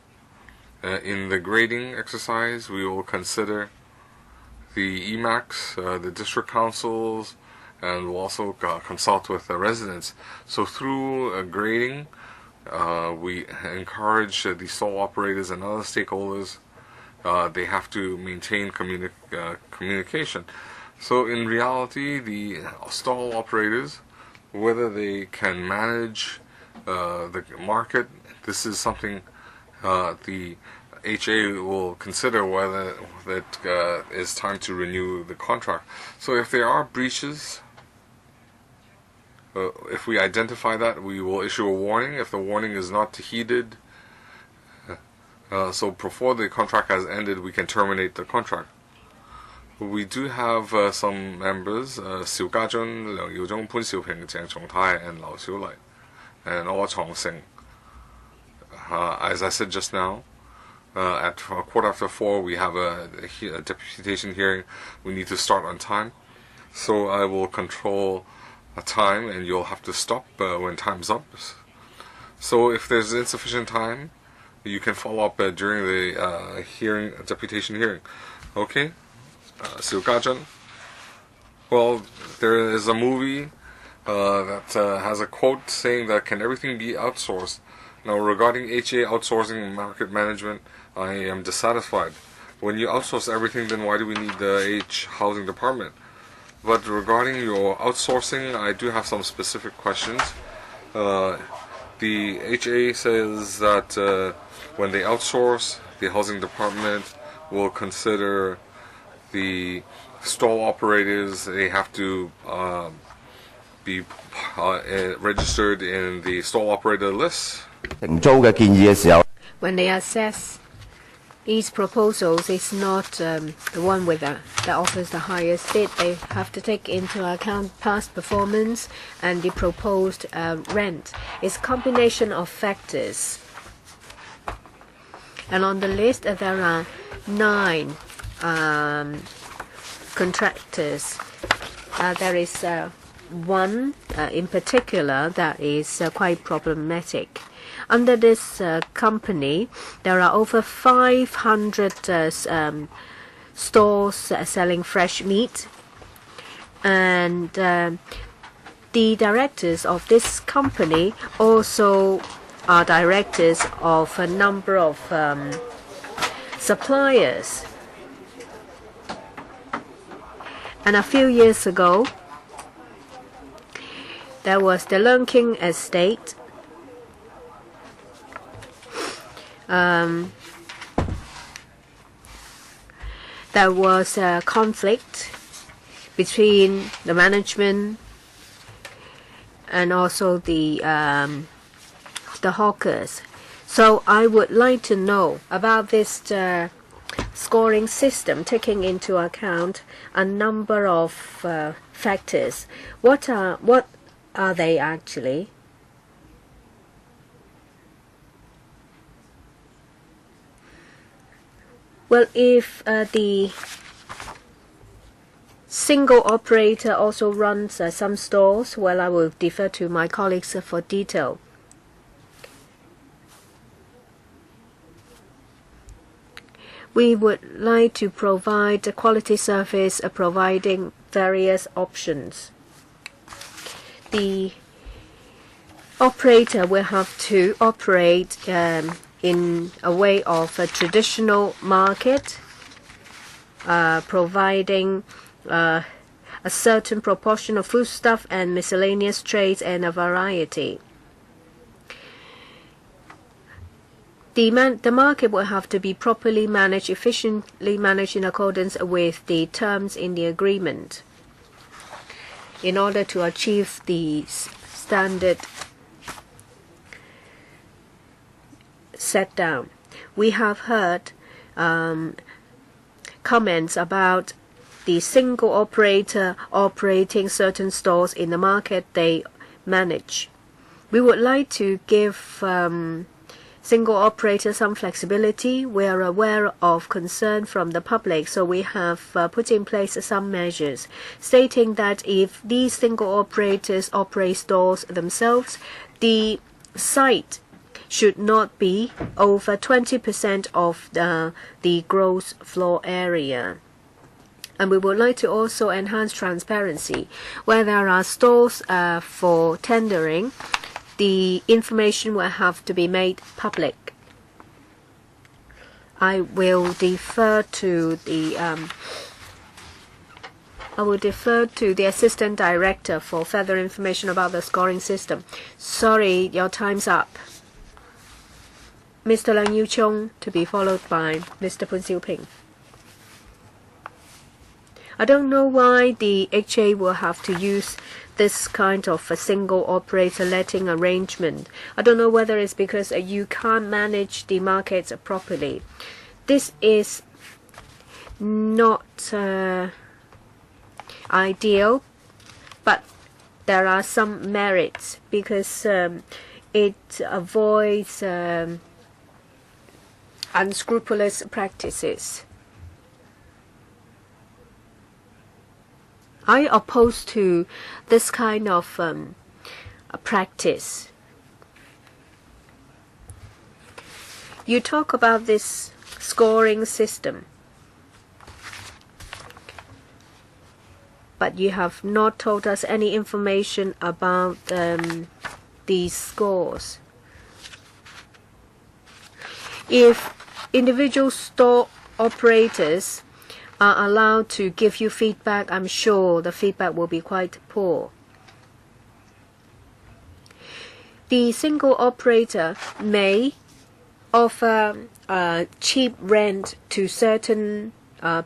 In the grading exercise, we will consider the EMACs, the district councils, and we'll also consult with the residents. So through grading, we encourage the stall operators and other stakeholders. They have to maintain communication. So in reality, the stall operators, whether they can manage the market, this is something the HA will consider whether it is time to renew the contract. So if there are breaches, if we identify that, we will issue a warning. If the warning is not heeded, so before the contract has ended, we can terminate the contract. We do have some members, Siu-kin, Liang Yuzhong, Pun Xiuping, Jiang Chongtai, and Lao Xiulai, and all Chongsing. As I said just now, at 4:15, we have a deputation hearing. We need to start on time. So I will control a time, and you'll have to stop when time's up. So if there's insufficient time, you can follow up during the deputation hearing. Okay? Siu-kin. Well, there is a movie that has a quote saying that can everything be outsourced? Now, regarding HA outsourcing market management, I am dissatisfied. When you outsource everything, then why do we need the housing department? But regarding your outsourcing, I do have some specific questions. The HA says that when they outsource, the housing department will consider the stall operators. They have to be registered in the stall operator list. When they assess these proposals, it's not the one with that offers the highest bid. They have to take into account past performance and the proposed rent. It's a combination of factors. And on the list, there are 9 contractors. There is one in particular that is quite problematic. Under this company, there are over 500 stores selling fresh meat, and the directors of this company also are directors of a number of suppliers. And a few years ago, there was the Leung estate. There was a conflict between the management and also the hawkers. So I would like to know about this scoring system, taking into account a number of factors. What are they actually? Well, if the single operator also runs some stores, well, I will defer to my colleagues for detail. We would like to provide a quality service, providing various options. The operator will have to operate in a way of a traditional market, providing a certain proportion of foodstuff and miscellaneous trades and a variety. The market will have to be properly managed, efficiently managed in accordance with the terms in the agreement in order to achieve the standard set down. We have heard comments about the single operator operating certain stores in the market they manage. We would like to give single operators some flexibility. We are aware of concern from the public, so we have put in place some measures stating that if these single operators operate stores themselves, the site should not be over 20% of the gross floor area. And we would like to also enhance transparency. Where there are stalls for tendering, the information will have to be made public. I will defer to the Assistant Director for further information about the scoring system. Sorry, your time's up. Mr. Leung Yiu-chung, to be followed by Mr. Poon Siu-ping. I don't know why the HA will have to use this kind of a single operator letting arrangement. I don't know whether it's because you can't manage the markets properly. This is not ideal, but there are some merits because it avoids unscrupulous practices. I oppose to this kind of practice. You talk about this scoring system, but you have not told us any information about these scores. If individual store operators are allowed to give you feedback, I'm sure the feedback will be quite poor. The single operator may offer cheap rent to certain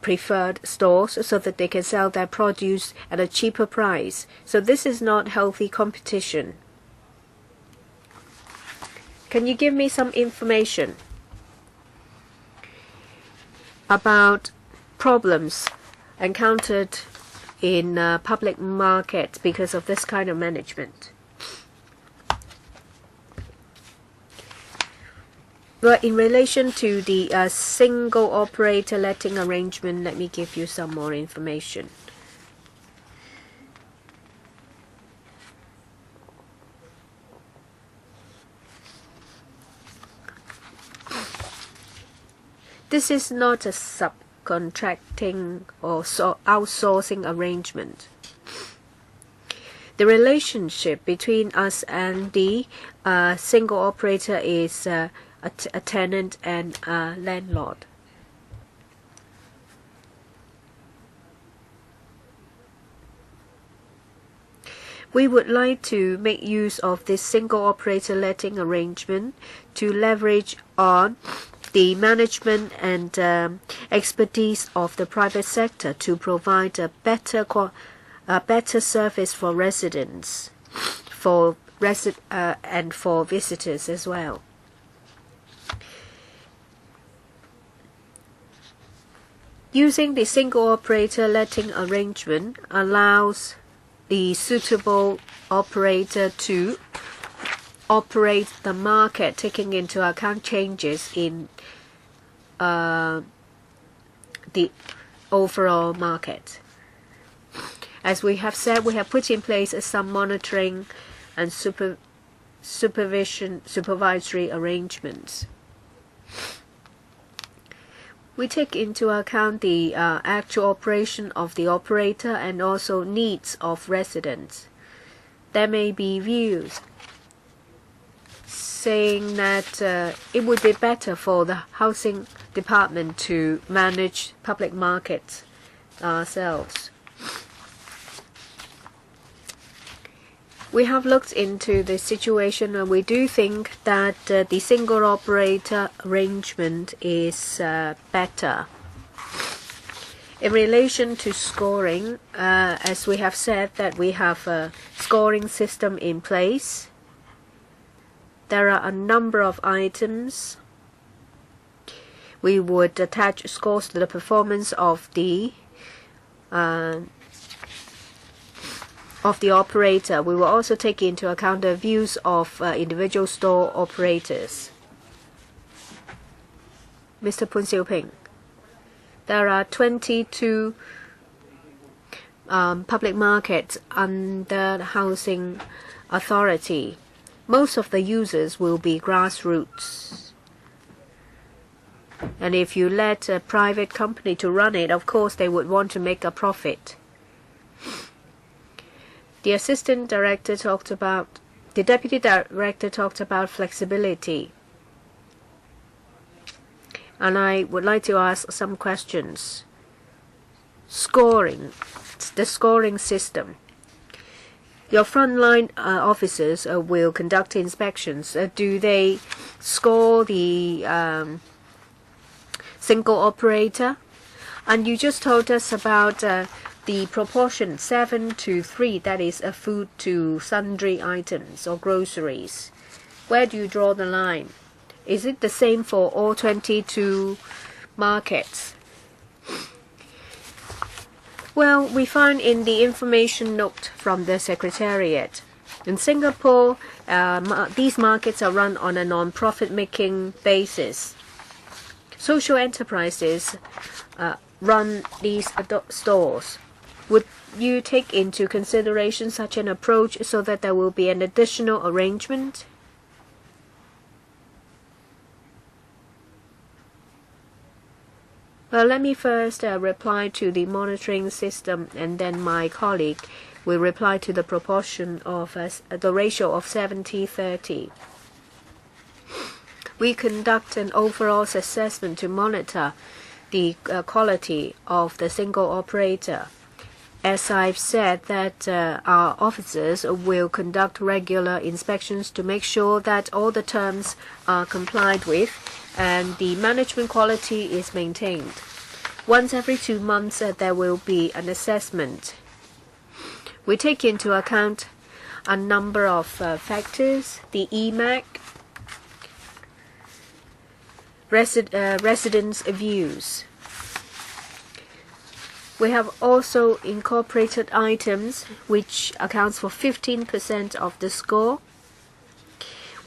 preferred stores so that they can sell their produce at a cheaper price. So this is not healthy competition. Can you give me some information about problems encountered in public markets because of this kind of management? Well, in relation to the single operator letting arrangement, let me give you some more information. This is not a subcontracting or outsourcing arrangement. The relationship between us and the single operator is a tenant and a landlord. We would like to make use of this single operator letting arrangement to leverage on the management and expertise of the private sector to provide a better service for residents, and for visitors as well. Using the single operator letting arrangement allows the suitable operator to operate the market, taking into account changes in the overall market. As we have said, we have put in place some monitoring and supervisory arrangements. We take into account the actual operation of the operator and also needs of residents. There may be views saying that it would be better for the housing department to manage public markets ourselves. We have looked into the situation and we do think that the single operator arrangement is better. In relation to scoring, as we have said that we have a scoring system in place. There are a number of items. We would attach scores to the performance of the operator. We will also take into account the views of individual store operators. Mr. Poon Siu-ping, there are 22 public markets under the housing authority. most of the users will be grassroots. And if you let a private company to run it, of course they would want to make a profit. The deputy director talked about flexibility. And I would like to ask some questions. The scoring system. Your frontline officers will conduct inspections. Do they score the single operator? And you just told us about the proportion 7:3, that is a food to sundry items or groceries. Where do you draw the line? Is it the same for all 22 markets? Well, we find in the information note from the Secretariat. In Singapore, these markets are run on a non-profit making basis. Social enterprises run these stores. Would you take into consideration such an approach so that there will be an additional arrangement? Well, let me first reply to the monitoring system, and then my colleague will reply to the proportion of the ratio of 70-30. We conduct an overall assessment to monitor the quality of the single operator. As I've said, that our officers will conduct regular inspections to make sure that all the terms are complied with and the management quality is maintained. Once every 2 months, there will be an assessment. We take into account a number of factors: the EMAC, residents' views. We have also incorporated items which accounts for 15% of the score,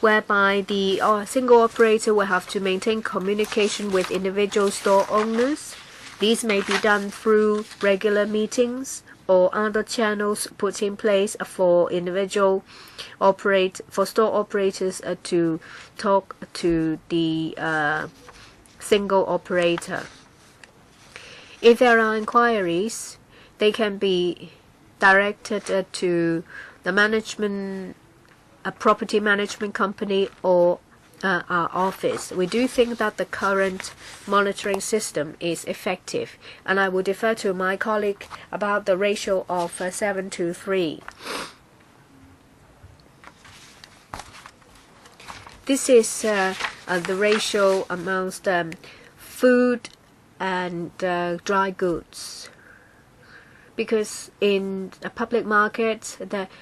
whereby the single operator will have to maintain communication with individual store owners. These may be done through regular meetings or other channels put in place for store operators to talk to the single operator. If there are inquiries, they can be directed to the property management company or our office. We do think that the current monitoring system is effective, and I will defer to my colleague about the ratio of 7:3. This is the ratio amongst food and dry goods, because in a public market,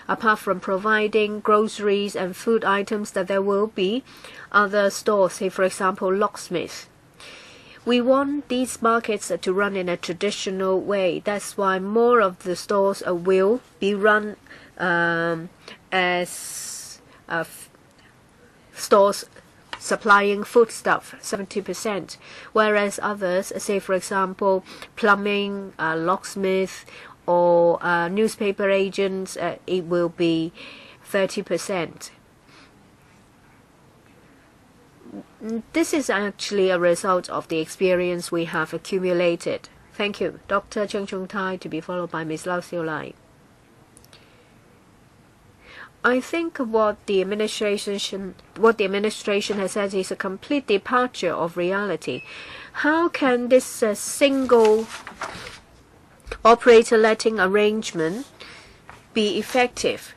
apart from providing groceries and food items, that there will be other stores, say for example locksmith. We want these markets to run in a traditional way. That's why more of the stores will be run as stores supplying foodstuff, 70%, whereas others, say for example plumbing, locksmith, or newspaper agents, it will be 30%. This is actually a result of the experience we have accumulated. Thank you. Dr. Cheung Chung Tai, to be followed by Ms. Lau Siu Lai. I think what the administration has said is a complete departure of reality. How can this single operator letting arrangement be effective?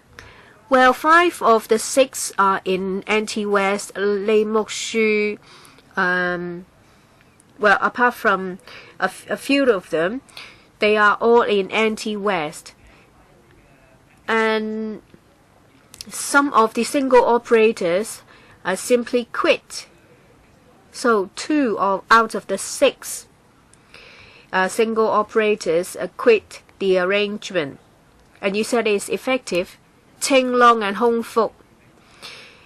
Well, 5 of the 6 are in anti-West. Lei Mok Shu, well, apart from a few of them, they are all in anti-West. And some of the single operators simply quit. So 2 out of the 6 single operators quit the arrangement. And you said it's effective. Ting Long and Hong Fuk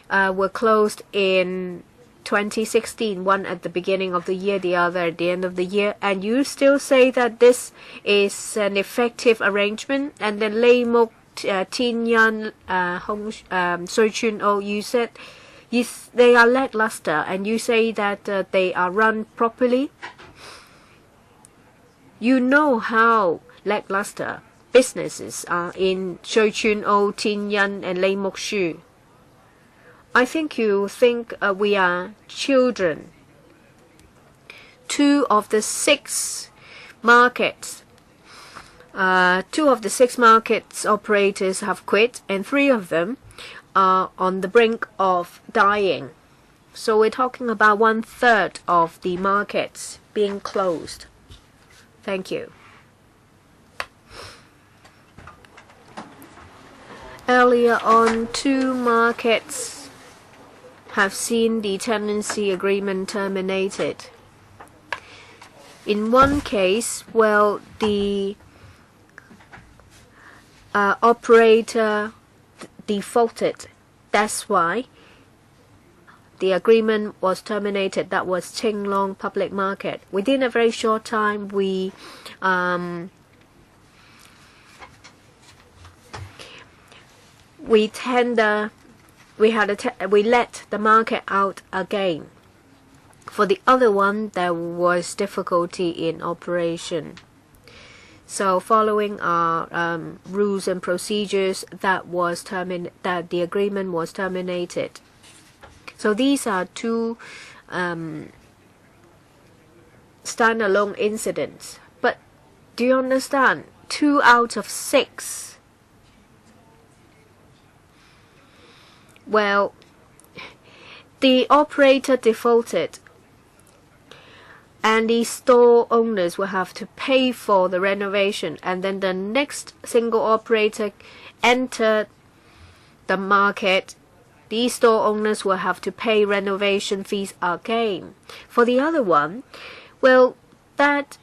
were closed in 2016, one at the beginning of the year, the other at the end of the year, and you still say that this is an effective arrangement. And then Lei Mok Tin Yan, Siu-kin, you said they are lackluster, and you say that they are run properly. You know how lackluster businesses are in Siu-kin, Tin Yan, and Lei Mok Shu. I think you think we are children. 2 of the 6 markets operators have quit, and 3 of them are on the brink of dying. So we're talking about 1/3 of the markets being closed. Thank you. Earlier on, 2 markets have seen the tenancy agreement terminated. In one case, well, the operator defaulted. That's why the agreement was terminated. That was Qinglong Public Market. Within a very short time, we let the market out again. For the other one, there was difficulty in operation. So following our rules and procedures, that the agreement was terminated. So these are 2 standalone incidents. But do you understand? 2 out of 6. Well, the operator defaulted, and the store owners will have to pay for the renovation, and then the next single operator entered the market. These store owners will have to pay renovation fees again. For the other one, well, that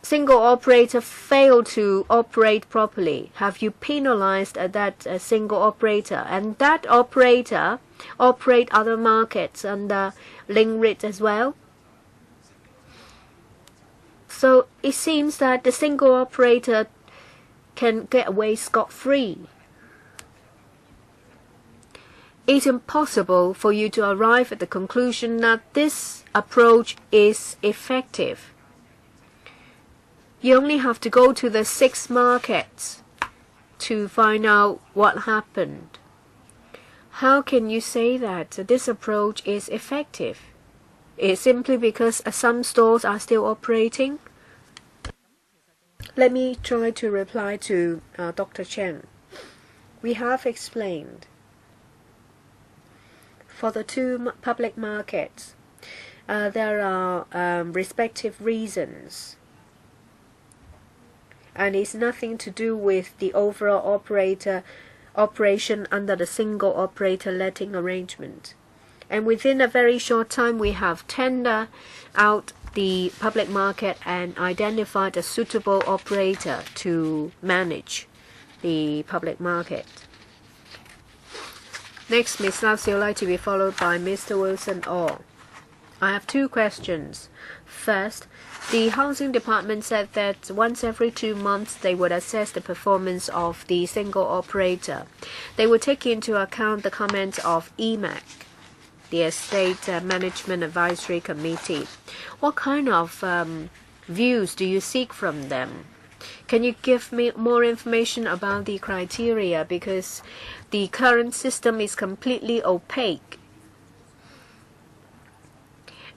single operator failed to operate properly. Have you penalized that single operator? And that operator operate other markets under Ling Rit as well? So it seems that the single operator can get away scot-free. It's impossible for you to arrive at the conclusion that this approach is effective. You only have to go to the 6 markets to find out what happened. How can you say that this approach is effective? It's simply because some stores are still operating? Let me try to reply to Dr. Chen. We have explained. For the 2 public markets, there are respective reasons. And it's nothing to do with the overall operation under the single operator letting arrangement. And within a very short time, we have tendered out the public market and identified a suitable operator to manage the public market. Next, Ms. Lau would like to be followed by Mr. Wilson Orr. I have 2 questions. First, the Housing Department said that once every 2 months they would assess the performance of the single operator. They would take into account the comments of EMAC, the Estate Management Advisory Committee. What kind of views do you seek from them? Can you give me more information about the criteria, because the current system is completely opaque.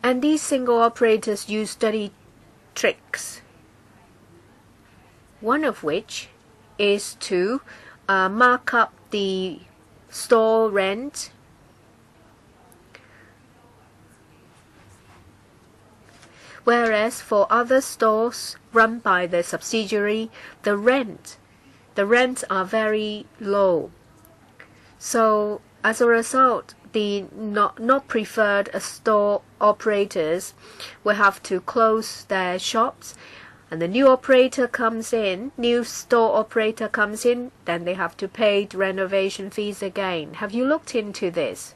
And these single operators use dirty tricks, one of which is to mark up the store rent whereas for other stores run by the subsidiary, the rents are very low. So as a result, the not preferred store operators will have to close their shops, and the new operator comes in, new store operator comes in, then they have to pay the renovation fees again. Have you looked into this?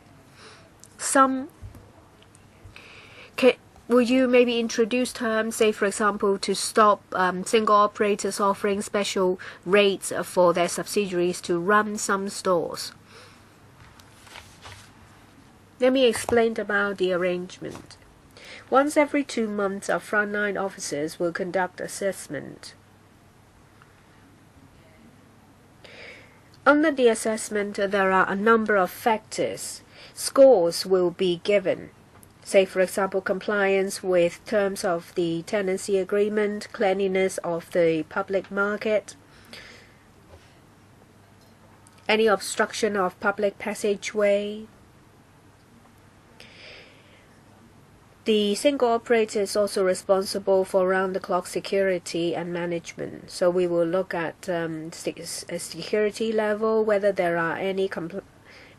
will you maybe introduce terms, say for example, to stop single operators offering special rates for their subsidiaries to run some stores? Let me explain about the arrangement. Once every 2 months, our frontline officers will conduct assessment. Under the assessment, there are a number of factors. Scores will be given. Say, for example, compliance with terms of the tenancy agreement, cleanliness of the public market, any obstruction of public passageway. The single operator is also responsible for round-the-clock security and management. So we will look at security level, whether there are any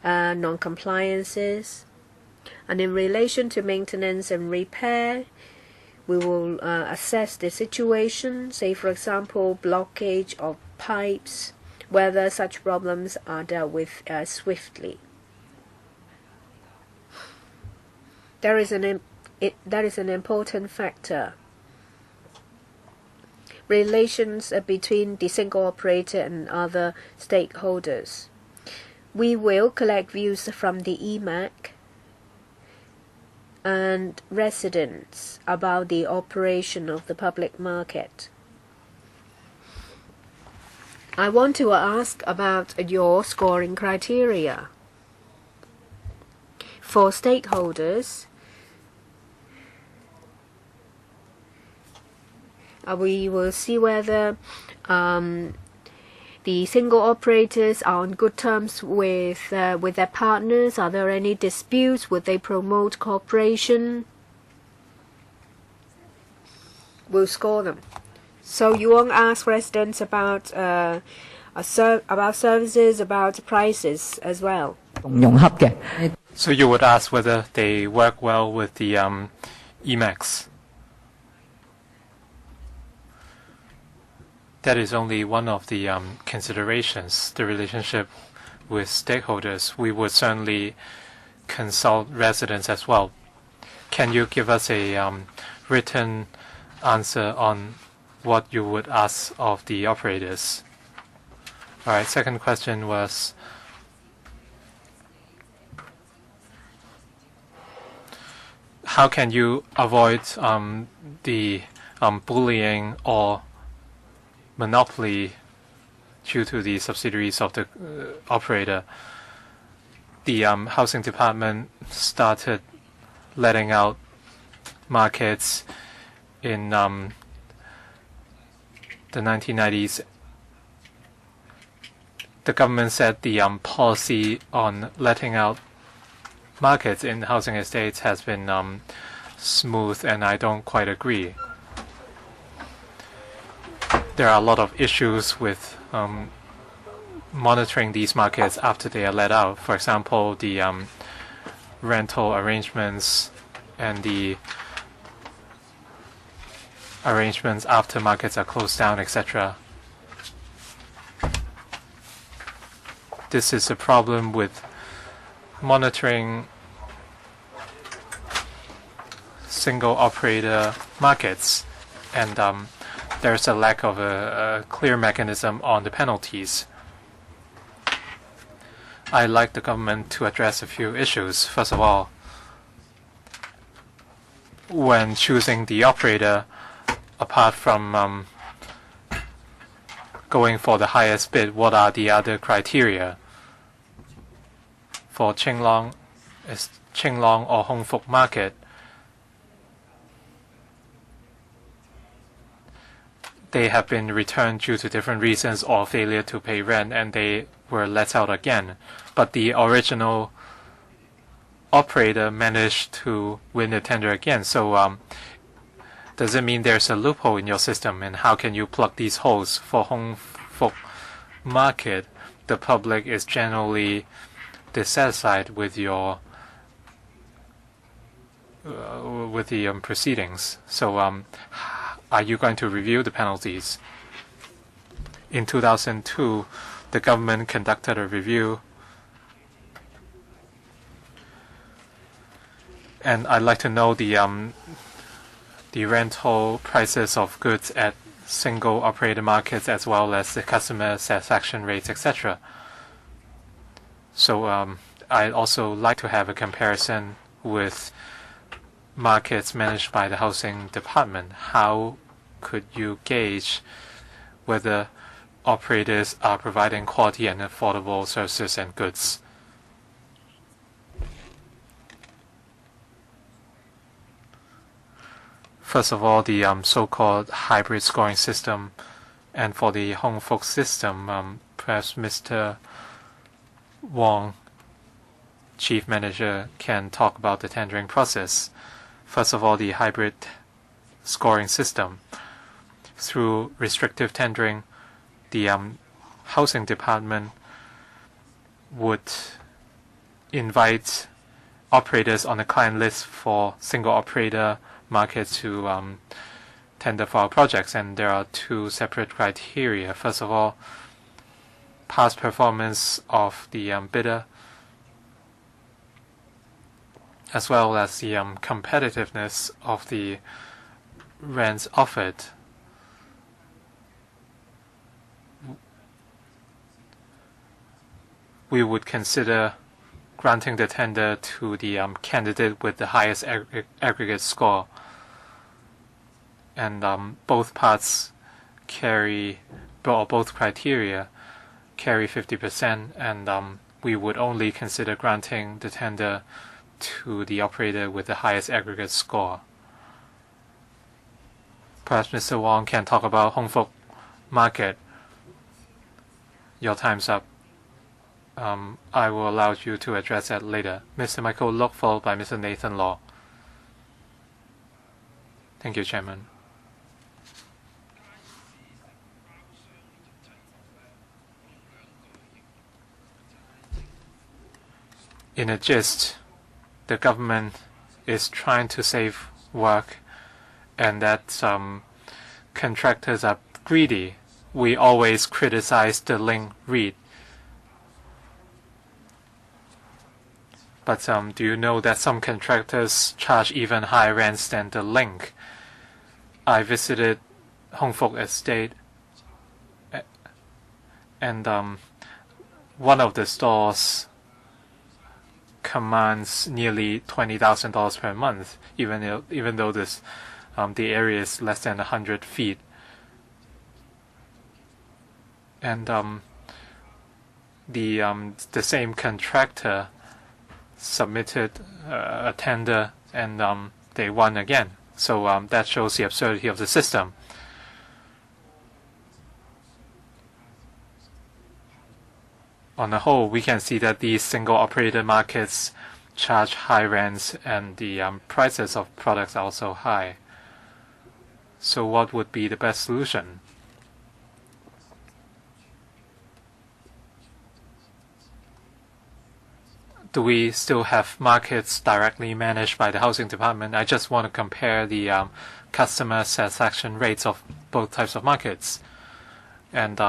non-compliances. And in relation to maintenance and repair, we will assess the situation, say for example blockage of pipes, whether such problems are dealt with swiftly. That is an important factor. Relations between the single operator and other stakeholders. We will collect views from the EMAC and residents about the operation of the public market. I want to ask about your scoring criteria. For stakeholders, we will see whether the single operators are on good terms with their partners. Are there any disputes? Would they promote cooperation? We'll score them. So you won't ask residents about services, about prices as well. So you would ask whether they work well with the EMACs. That is only one of the considerations, the relationship with stakeholders. We would certainly consult residents as well. Can you give us a written answer on what you would ask of the operators? All right, second question was, how can you avoid the bullying or monopoly due to the subsidiaries of the operator? The housing department started letting out markets in the 1990s. The government said the policy on letting out markets in housing estates has been smooth, and I don't quite agree. There are a lot of issues with monitoring these markets after they are let out. For example, the rental arrangements and the arrangements after markets are closed down, etc. This is a problem with monitoring single operator markets, and there's a lack of a clear mechanism on the penalties. I'd like the government to address a few issues. First of all, when choosing the operator, apart from going for the highest bid, what are the other criteria? For Qinglong or Hong Fuk market, they have been returned due to different reasons or failure to pay rent, and they were let out again. But the original operator managed to win the tender again. So does it mean there's a loophole in your system, and how can you plug these holes? For Hong Fuk market, the public is generally dissatisfied with your proceedings. So are you going to review the penalties? In 2002, the government conducted a review, and I'd like to know the the rental prices of goods at single operator markets as well as the customer satisfaction rates, etc. So I'd also like to have a comparison with markets managed by the housing department. How could you gauge whether operators are providing quality and affordable services and goods? First of all, the so-called hybrid scoring system, and for the Hong Fook system, perhaps Mr. Wong, Chief Manager, can talk about the tendering process. First of all, the hybrid scoring system. Through restrictive tendering, the housing department would invite operators on the client list for single operator market to tender for our projects, and there are two separate criteria. First of all, past performance of the bidder, as well as the competitiveness of the rents offered. We would consider granting the tender to the candidate with the highest aggregate score. And both parts carry, or both criteria carry 50%, and we would only consider granting the tender to the operator with the highest aggregate score. Perhaps Mr. Wong can talk about Hong Fook market. Your time's up. I will allow you to address that later. Mr. Michael Look, followed by Mr. Nathan Law. Thank you, Chairman. In a gist, the government is trying to save work, and that contractors are greedy. We always criticize the link read. But do you know that some contractors charge even higher rents than the link? I visited Hong Fook Estate, and one of the stores commands nearly $20,000 per month, even though this the area is less than 100 feet. And the same contractor submitted a tender, and they won again. So that shows the absurdity of the system. On the whole, we can see that these single operator markets charge high rents, and the prices of products are also high. So what would be the best solution? Do we still have markets directly managed by the housing department? I just want to compare the customer satisfaction rates of both types of markets. And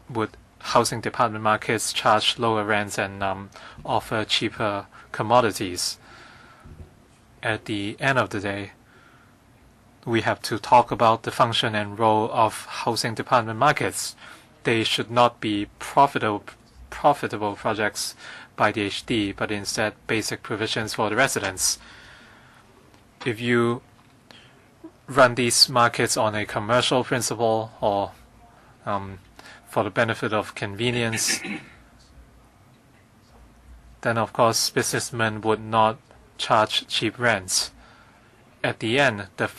would housing department markets charge lower rents and offer cheaper commodities? At the end of the day, we have to talk about the function and role of housing department markets. They should not be profitable projects by the HD, but instead basic provisions for the residents. If you run these markets on a commercial principle or for the benefit of convenience, then of course businessmen would not charge cheap rents. At the end, the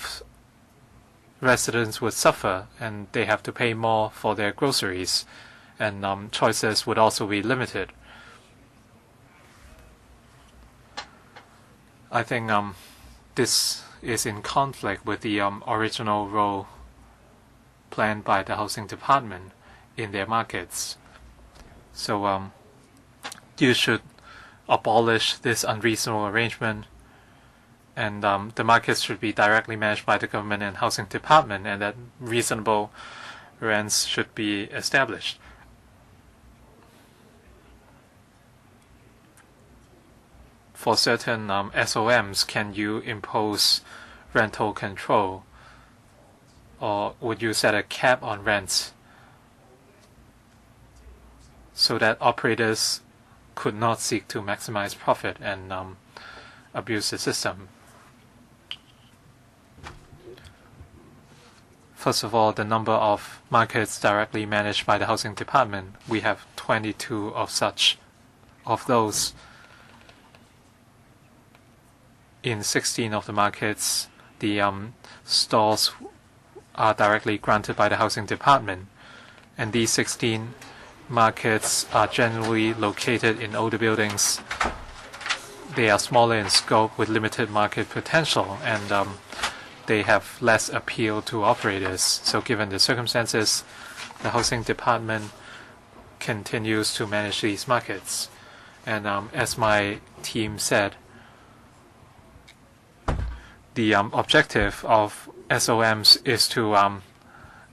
residents would suffer, and they have to pay more for their groceries, and choices would also be limited. I think this is in conflict with the original role planned by the housing department in their markets. So you should abolish this unreasonable arrangement, and the markets should be directly managed by the government and housing department, and that reasonable rents should be established. For certain SOMs, can you impose rental control or would you set a cap on rents so that operators could not seek to maximize profit and abuse the system? First of all, the number of markets directly managed by the housing department. We have 22 of those. In 16 of the markets, the stalls are directly granted by the housing department, and these 16 markets are generally located in older buildings. They are smaller in scope with limited market potential, and they have less appeal to operators. So given the circumstances, the housing department continues to manage these markets. And as my team said, the objective of SOMs is to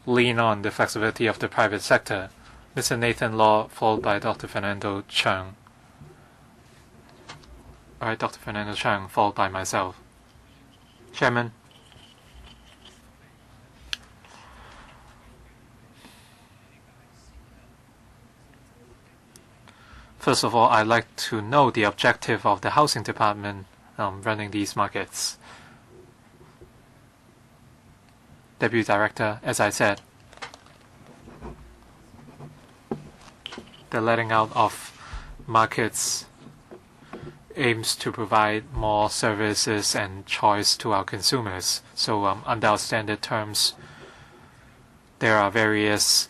lean on the flexibility of the private sector. Mr. Nathan LAW, followed by Dr. Fernando Chung. All right, Dr. Fernando Chung, followed by myself. Chairman. First of all, I'd like to know the objective of the housing department running these markets. Deputy Director, as I said, the letting out of markets aims to provide more services and choice to our consumers. So under our standard terms, there are various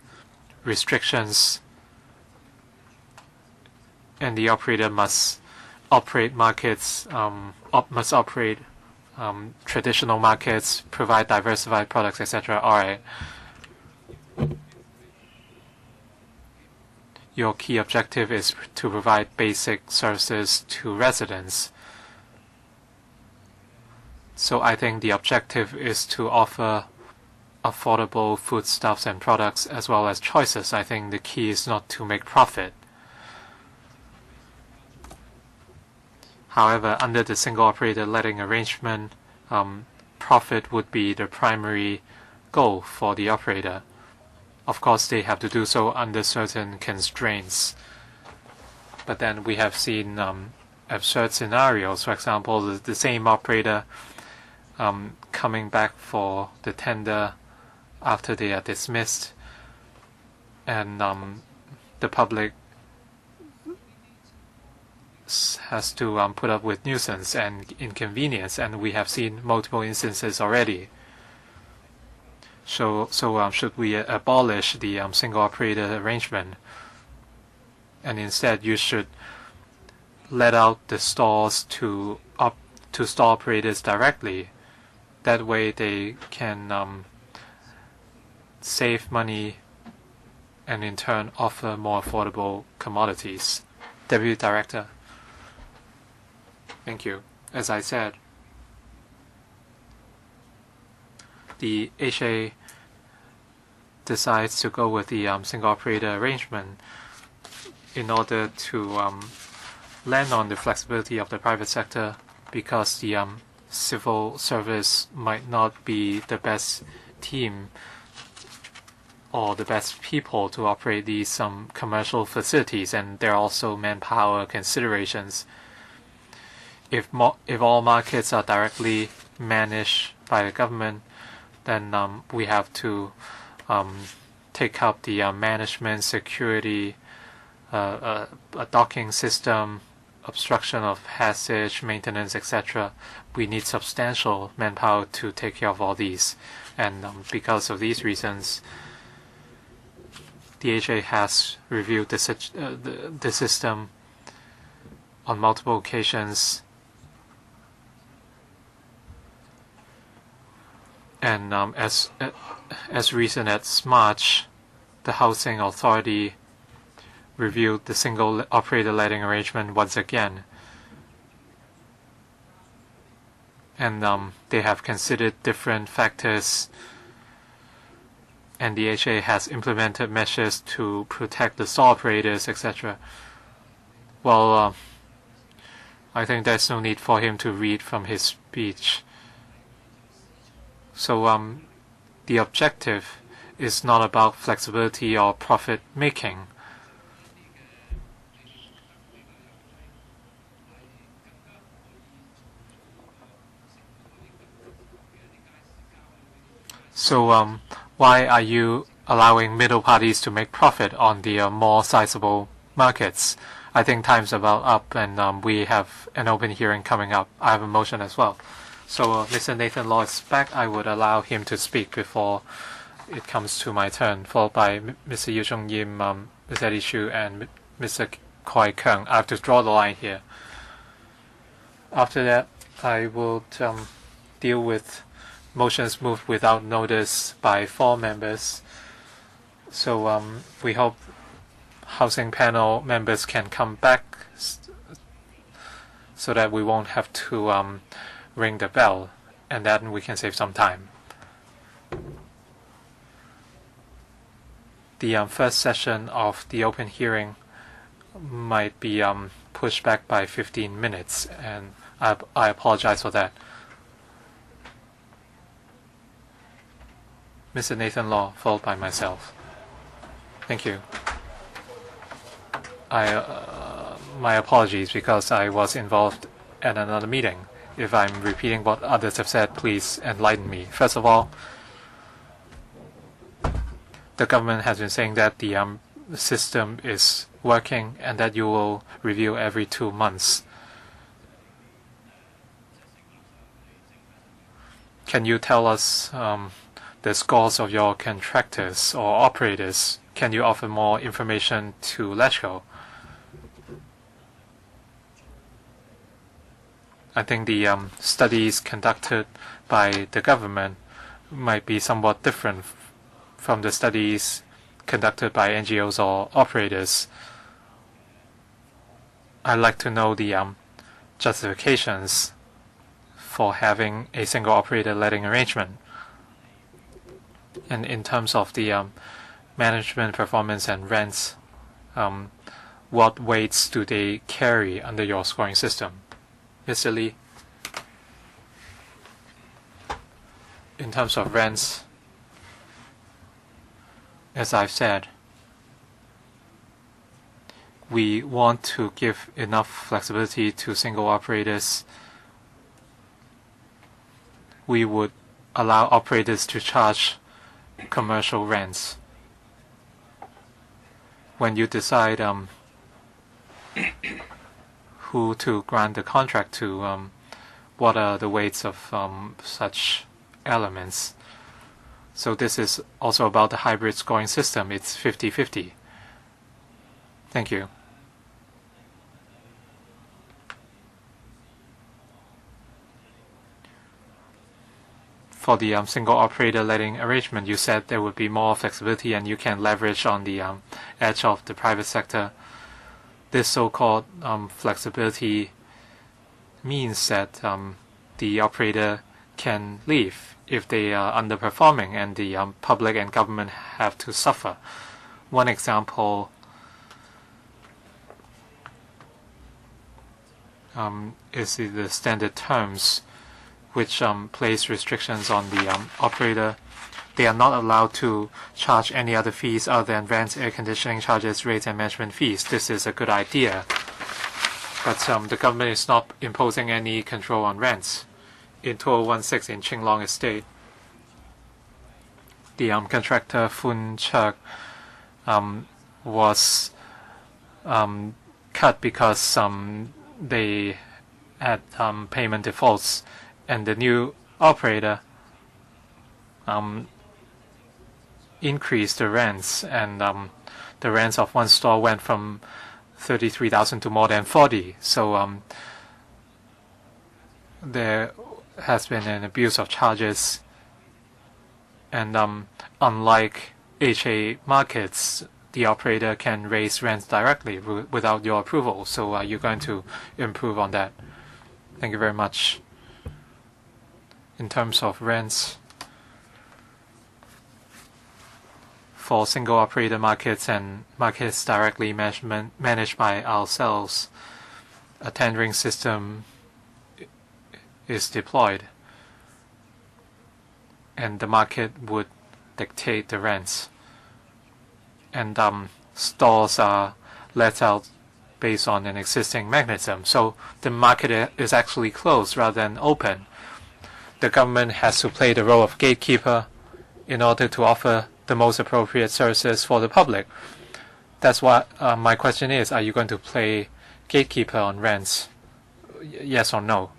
restrictions, and the operator must operate markets, must operate traditional markets, provide diversified products, etc. All right. Your key objective is to provide basic services to residents. So I think the objective is to offer affordable foodstuffs and products as well as choices. I think the key is not to make profit. However, under the single operator letting arrangement, profit would be the primary goal for the operator. Of course, they have to do so under certain constraints. But then we have seen absurd scenarios. For example, the same operator coming back for the tender after they are dismissed, and the public has to put up with nuisance and inconvenience, and we have seen multiple instances already. So should we abolish the single operator arrangement, and instead you should let out the stalls to store operators directly. That way they can save money and in turn offer more affordable commodities. Deputy Director. Thank you. As I said, the HA decides to go with the single operator arrangement in order to land on the flexibility of the private sector, because the civil service might not be the best team or the best people to operate these commercial facilities, and there are also manpower considerations. If all markets are directly managed by the government, then we have to take up the management, security, a docking system, obstruction of passage, maintenance, etc. We need substantial manpower to take care of all these, and because of these reasons, DHA has reviewed the system on multiple occasions. And as recent as March, the Housing Authority reviewed the single operator letting arrangement once again. And they have considered different factors, and the HA has implemented measures to protect the stall operators, etc. Well, I think there's no need for him to read from his speech. So the objective is not about flexibility or profit making. So why are you allowing middle parties to make profit on the more sizable markets? I think time's about up, and we have an open hearing coming up. I have a motion as well. So Mr. Nathan LAW is back. I would allow him to speak before it comes to my turn, followed by Mr. Yu-chung Yim, Mr. Eddie Shu, and Mr. Kwun-chung. I have to draw the line here. After that, I will deal with motions moved without notice by 4 members. So we hope housing panel members can come back so that we won't have to ring the bell, and then we can save some time. The first session of the open hearing might be pushed back by 15 minutes, and I apologize for that. Mr. Nathan LAW, followed by myself. Thank you. My apologies because I was involved at another meeting. If I'm repeating what others have said, please enlighten me. First of all, the government has been saying that the system is working and that you will review every 2 months. Can you tell us the scores of your contractors or operators? Can you offer more information to LESCO? I think the studies conducted by the government might be somewhat different from the studies conducted by NGOs or operators. I'd like to know the justifications for having a single operator letting arrangement. And in terms of the management, performance, and rents, what weights do they carry under your scoring system? Mr. Lee, in terms of rents, as I've said, we want to give enough flexibility to single operators. We would allow operators to charge commercial rents. When you decide who to grant the contract to, what are the weights of such elements? So this is also about the hybrid scoring system. It's 50-50. Thank you. For the single operator letting arrangement, you said there would be more flexibility and you can leverage on the edge of the private sector. This so-called flexibility means that the operator can leave if they are underperforming and the public and government have to suffer. One example is the standard terms, which place restrictions on the operator. They are not allowed to charge any other fees other than rents, air conditioning charges, rates, and management fees. This is a good idea, but the government is not imposing any control on rents. In 2016 in Qinglong Estate, the contractor Kwun-chung was cut because they had payment defaults, and the new operator increased the rents, and the rents of one store went from 33,000 to more than 40. So there has been an abuse of charges, and unlike HA markets, the operator can raise rents directly without your approval. So you're going to improve on that. Thank you very much. In terms of rents, for single operator markets and markets directly managed by ourselves, a tendering system is deployed. and the market would dictate the rents. And stalls are let out based on an existing mechanism. So the market is actually closed rather than open. The government has to play the role of gatekeeper in order to offer the most appropriate services for the public. That's why my question is, are you going to play gatekeeper on rents? Yes or no?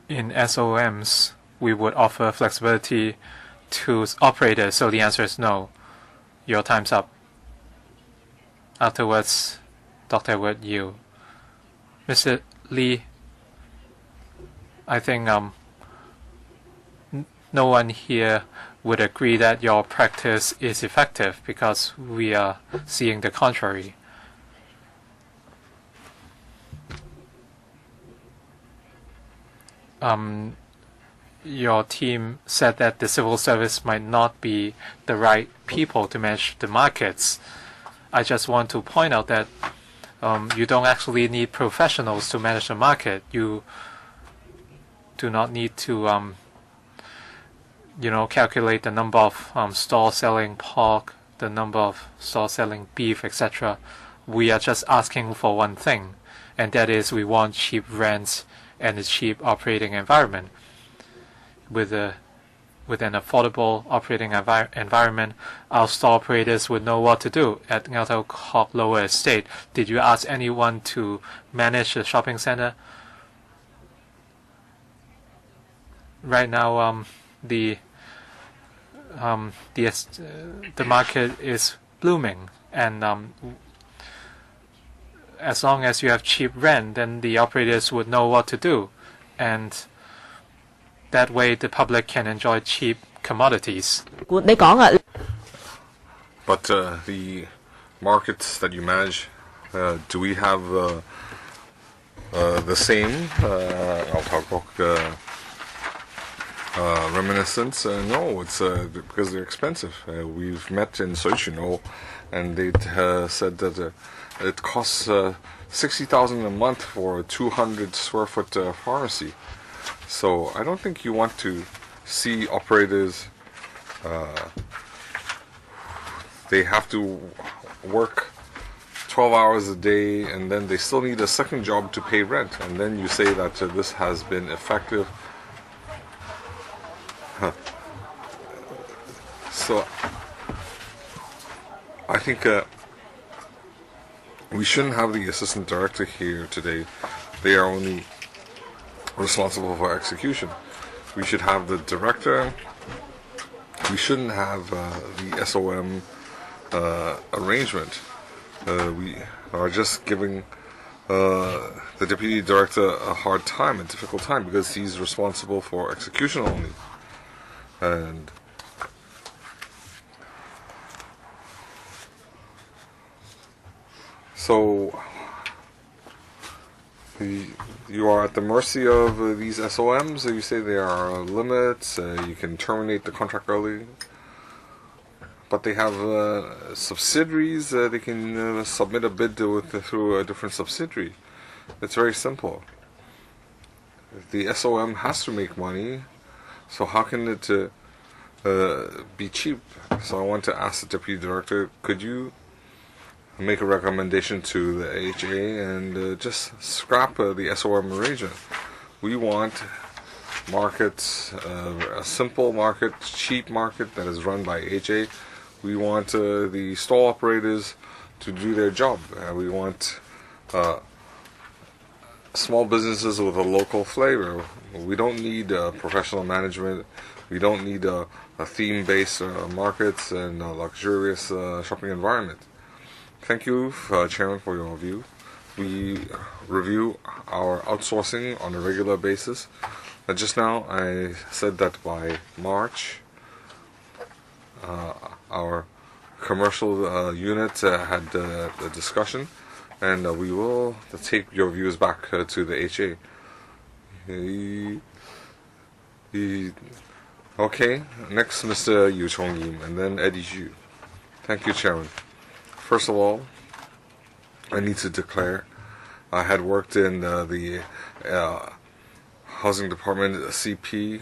In SOMs, we would offer flexibility to operators, so the answer is no. Your time's up. Afterwards, Dr. Edward Yu. Mr. Lee, I think no one here would agree that your practice is effective because we are seeing the contrary. Your team said that the civil service might not be the right people to manage the markets. I just want to point out that you don't actually need professionals to manage the market. You do not need to, calculate the number of stalls selling pork, the number of stalls selling beef, etc. We are just asking for one thing, and that is we want cheap rents and a cheap operating environment. With an affordable operating environment, our store operators would know what to do. At Ngao Kok Lower Estate, did you ask anyone to manage the shopping center? Right now, the market is blooming, and as long as you have cheap rent, then the operators would know what to do, and that way the public can enjoy cheap commodities. But the markets that you manage, do we have the same reminiscence? No, it's because they're expensive. We've met in Siu-kin, and they said that it costs 60,000 a month for a 200 square foot pharmacy. So I don't think you want to see operators, they have to work 12 hours a day and then they still need a second job to pay rent, and then you say that this has been effective. So I think we shouldn't have the assistant director here today. They are only responsible for execution. We should have the director. We shouldn't have the SOM arrangement. We are just giving the deputy director a hard time, a difficult time, because he's responsible for execution only. And so you are at the mercy of these SOMs. You say there are limits. You can terminate the contract early. But they have subsidiaries. They can submit a bid through a different subsidiary. It's very simple. The SOM has to make money. So how can it be cheap? So I want to ask the deputy director, could you make a recommendation to the AHA and just scrap the SOM arrangement? We want markets, a simple market, cheap market that is run by AHA. We want the stall operators to do their job. We want small businesses with a local flavor. We don't need professional management. We don't need a theme-based markets and a luxurious shopping environment. Thank you, Chairman, for your view. We review our outsourcing on a regular basis. Just now, I said that by March, our commercial unit had a discussion, and we will take your views back to the HA. Okay, next Mr. Yu Chong-yim, and then Eddie Zhu. Thank you, Chairman. First of all, I need to declare I had worked in the Housing Department CP,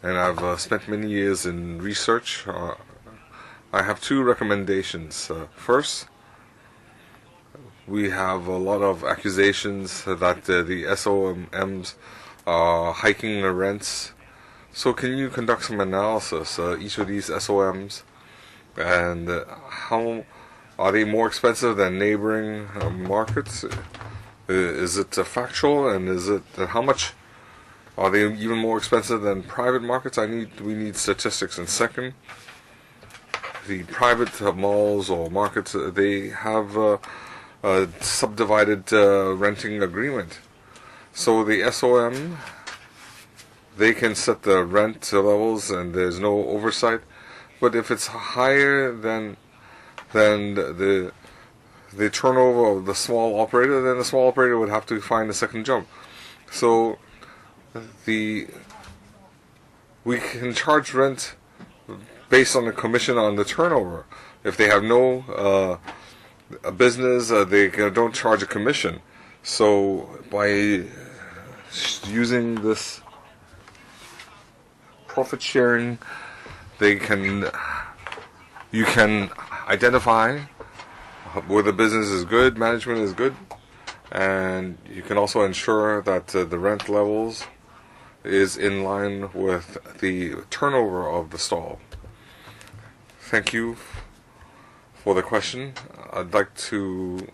and I've spent many years in research. I have two recommendations. First, we have a lot of accusations that the SOMs are hiking the rents. So can you conduct some analysis, each of these SOMs, and how are they more expensive than neighboring markets? Is it factual, and is it how much are they even more expensive than private markets? We need statistics. And second, the private malls or markets, they have a subdivided renting agreement. So the SOM, they can set the rent levels and there's no oversight. But if it's higher than the turnover of the small operator, then the small operator would have to find a second job. So we can charge rent based on the commission on the turnover. If they have no a business, they don't charge a commission. So by using this profit sharing, you can identify where the business is good, management is good, and you can also ensure that the rent levels is in line with the turnover of the stall. Thank you for the question. I'd like to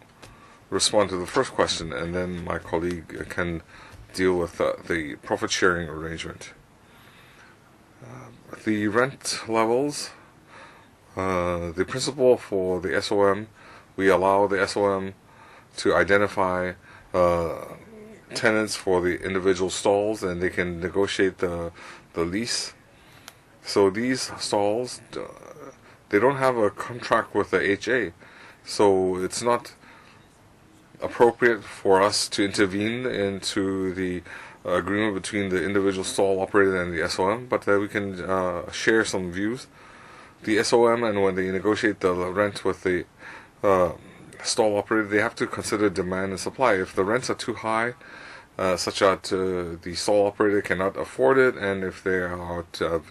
respond to the first question, and then my colleague can deal with the profit sharing arrangement. The rent levels, the principle for the SOM, we allow the SOM to identify tenants for the individual stalls, and they can negotiate the lease. So these stalls, they don't have a contract with the HA, so it's not appropriate for us to intervene into the agreement between the individual stall operator and the SOM, but we can share some views. The SOM, and when they negotiate the rent with the stall operator, they have to consider demand and supply. If the rents are too high, such that the stall operator cannot afford it, and if there are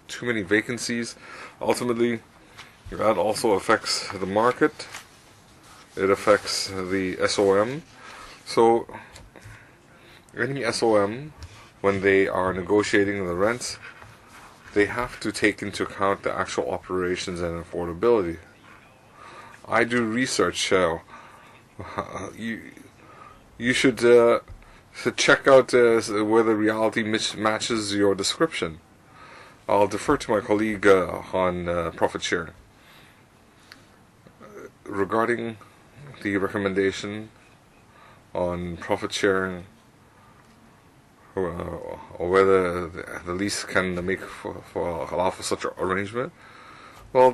too many vacancies, ultimately that also affects the market. It affects the SOM. So any SOM, when they are negotiating the rents, they have to take into account the actual operations and affordability. I do research. You should check out whether reality matches your description. I'll defer to my colleague on profit sharing. Regarding the recommendation on profit sharing, or whether the lease can allow for such an arrangement, well,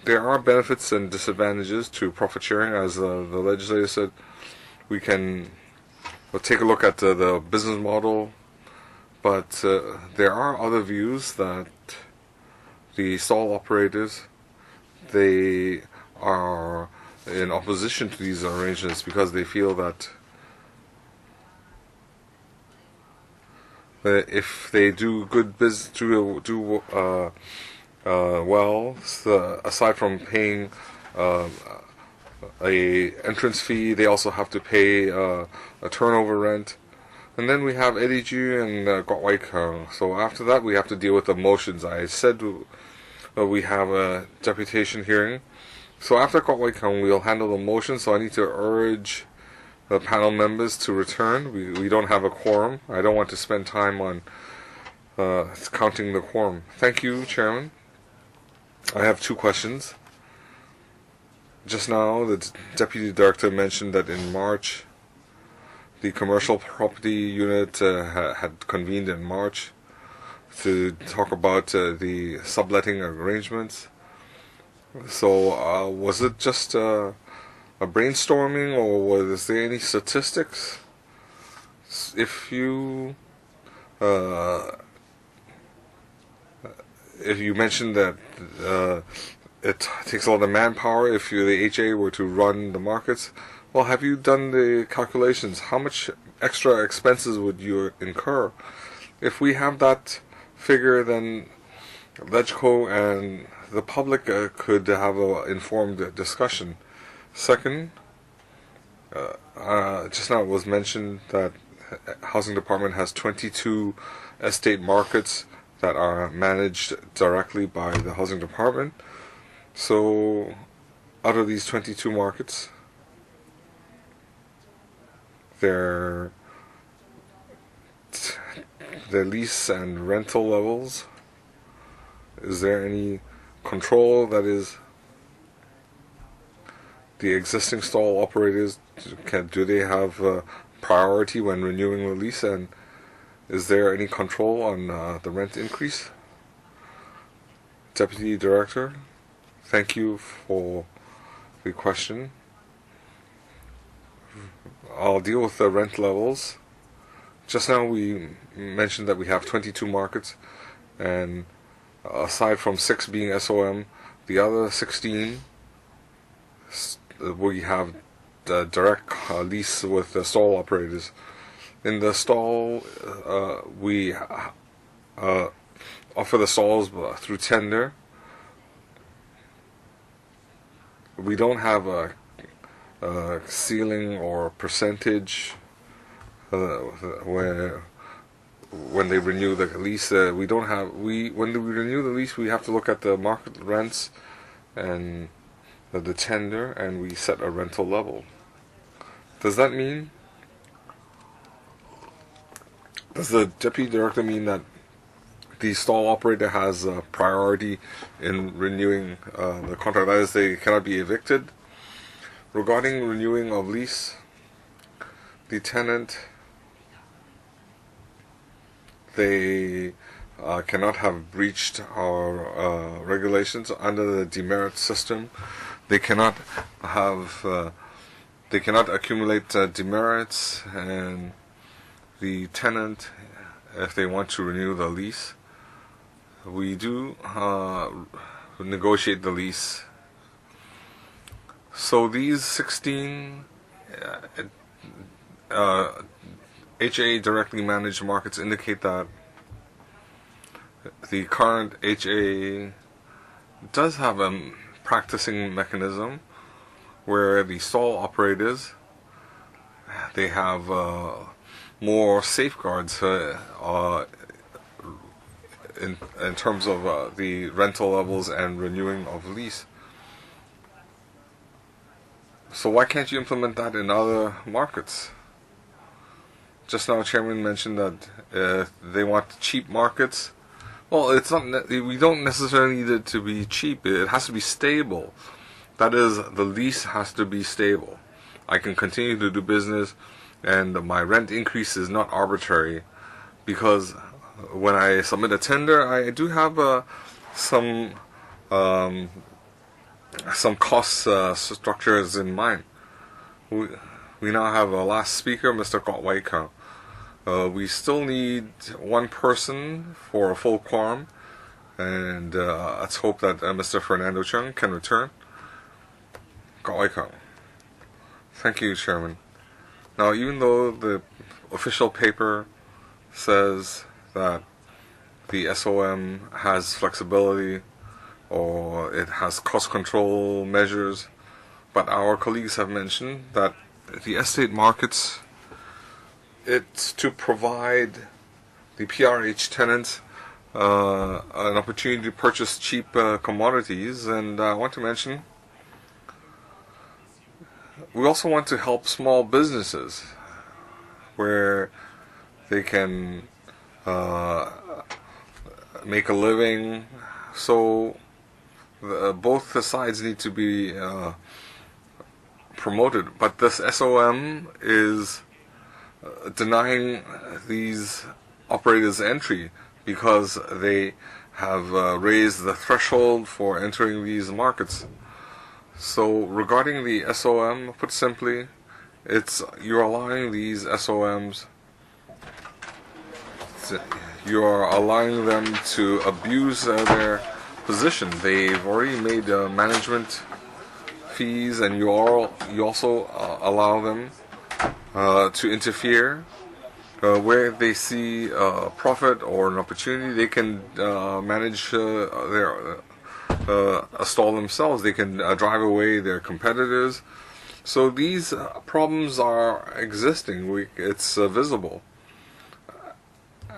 there are benefits and disadvantages to profit sharing. As the legislator said, we can take a look at the business model, but there are other views that the stall operators, they are in opposition to these arrangements because they feel that if they do good business, well, aside from paying a entrance fee, they also have to pay a turnover rent. And then we have LAG and Kwun-chung. So after that, we have to deal with the motions. I said we have a deputation hearing. So after Kwun-chung, we'll handle the motion. So I need to urge the panel members to return. We don't have a quorum. I don't want to spend time on counting the quorum. Thank you, Chairman. I have two questions. Just now, the Deputy Director mentioned that in March, the Commercial Property Unit had convened in March to talk about the subletting arrangements. So was it just a brainstorming, or was there any statistics? If you mentioned that it takes a lot of manpower if the HA were to run the markets, well, have you done the calculations? How much extra expenses would you incur? If we have that figure, then LegCo and the public could have an informed discussion. Second, just now it was mentioned that Housing Department has 22 estate markets that are managed directly by the Housing Department. So out of these 22 markets, their lease and rental levels, is there any control? That is, the existing stall operators, do they have priority when renewing the lease, and is there any control on the rent increase? Deputy Director, thank you for the question. I'll deal with the rent levels. Just now we mentioned that we have 22 markets, and aside from 6 being SOM, the other 16 we have the direct lease with the stall operators. In the stall, we offer the stalls through tender. We don't have a ceiling or percentage when they renew the lease. When we renew the lease, we have to look at the market rents and the tender, and we set a rental level. Does that mean? Does the Deputy Director mean that the stall operator has priority in renewing the contract? That is, they cannot be evicted. Regarding renewing of lease, the tenant, they cannot have breached our regulations under the demerit system. They cannot have, they cannot accumulate demerits, and the tenant, if they want to renew the lease, we do negotiate the lease. So these 16 HA directly managed markets indicate that the current HA does have a practicing mechanism where the stall operators, they have more safeguards in terms of the rental levels and renewing of lease. So why can't you implement that in other markets? Just now, Chairman mentioned that they want cheap markets. Well, it's not. We don't necessarily need it to be cheap. It has to be stable. That is, the lease has to be stable. I can continue to do business, and my rent increase is not arbitrary, because when I submit a tender, I do have some cost structures in mind. We now have a last speaker, Mr. Kwun-chung. We still need one person for a full quorum, and let's hope that Mr. Fernando Chung can return. Kwun-chung. Thank you, Chairman. Now, even though the official paper says that the SOM has flexibility or it has cost control measures, but our colleagues have mentioned that the estate markets, it's to provide the PRH tenants an opportunity to purchase cheap commodities. And I want to mention, we also want to help small businesses where they can make a living. So both the sides need to be promoted, but this SOM is denying these operators entry because they have raised the threshold for entering these markets. So regarding the SOM, put simply, it's you're allowing these SOMs, you are allowing them to abuse their position. They've already made management fees, and you also allow them to interfere. Where they see a profit or an opportunity, they can manage their stall themselves. They can drive away their competitors. So these problems are existing. It's visible.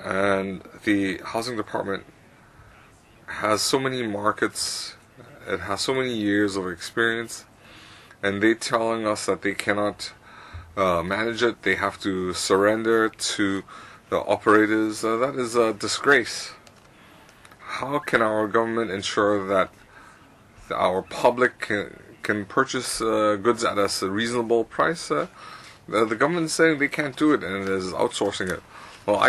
And the housing department has so many markets, it has so many years of experience, and they're telling us that they cannot manage it. They have to surrender to the operators. That is a disgrace. How can our government ensure that our public can purchase goods at a reasonable price? The government is saying they can't do it and is outsourcing it. Well,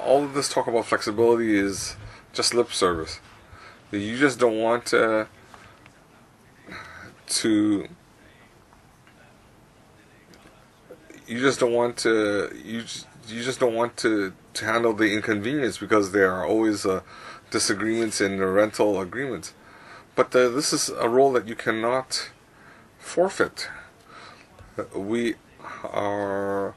all of this talk about flexibility is just lip service. You just don't want to handle the inconvenience, because there are always disagreements in the rental agreements. But this is a role that you cannot forfeit. We are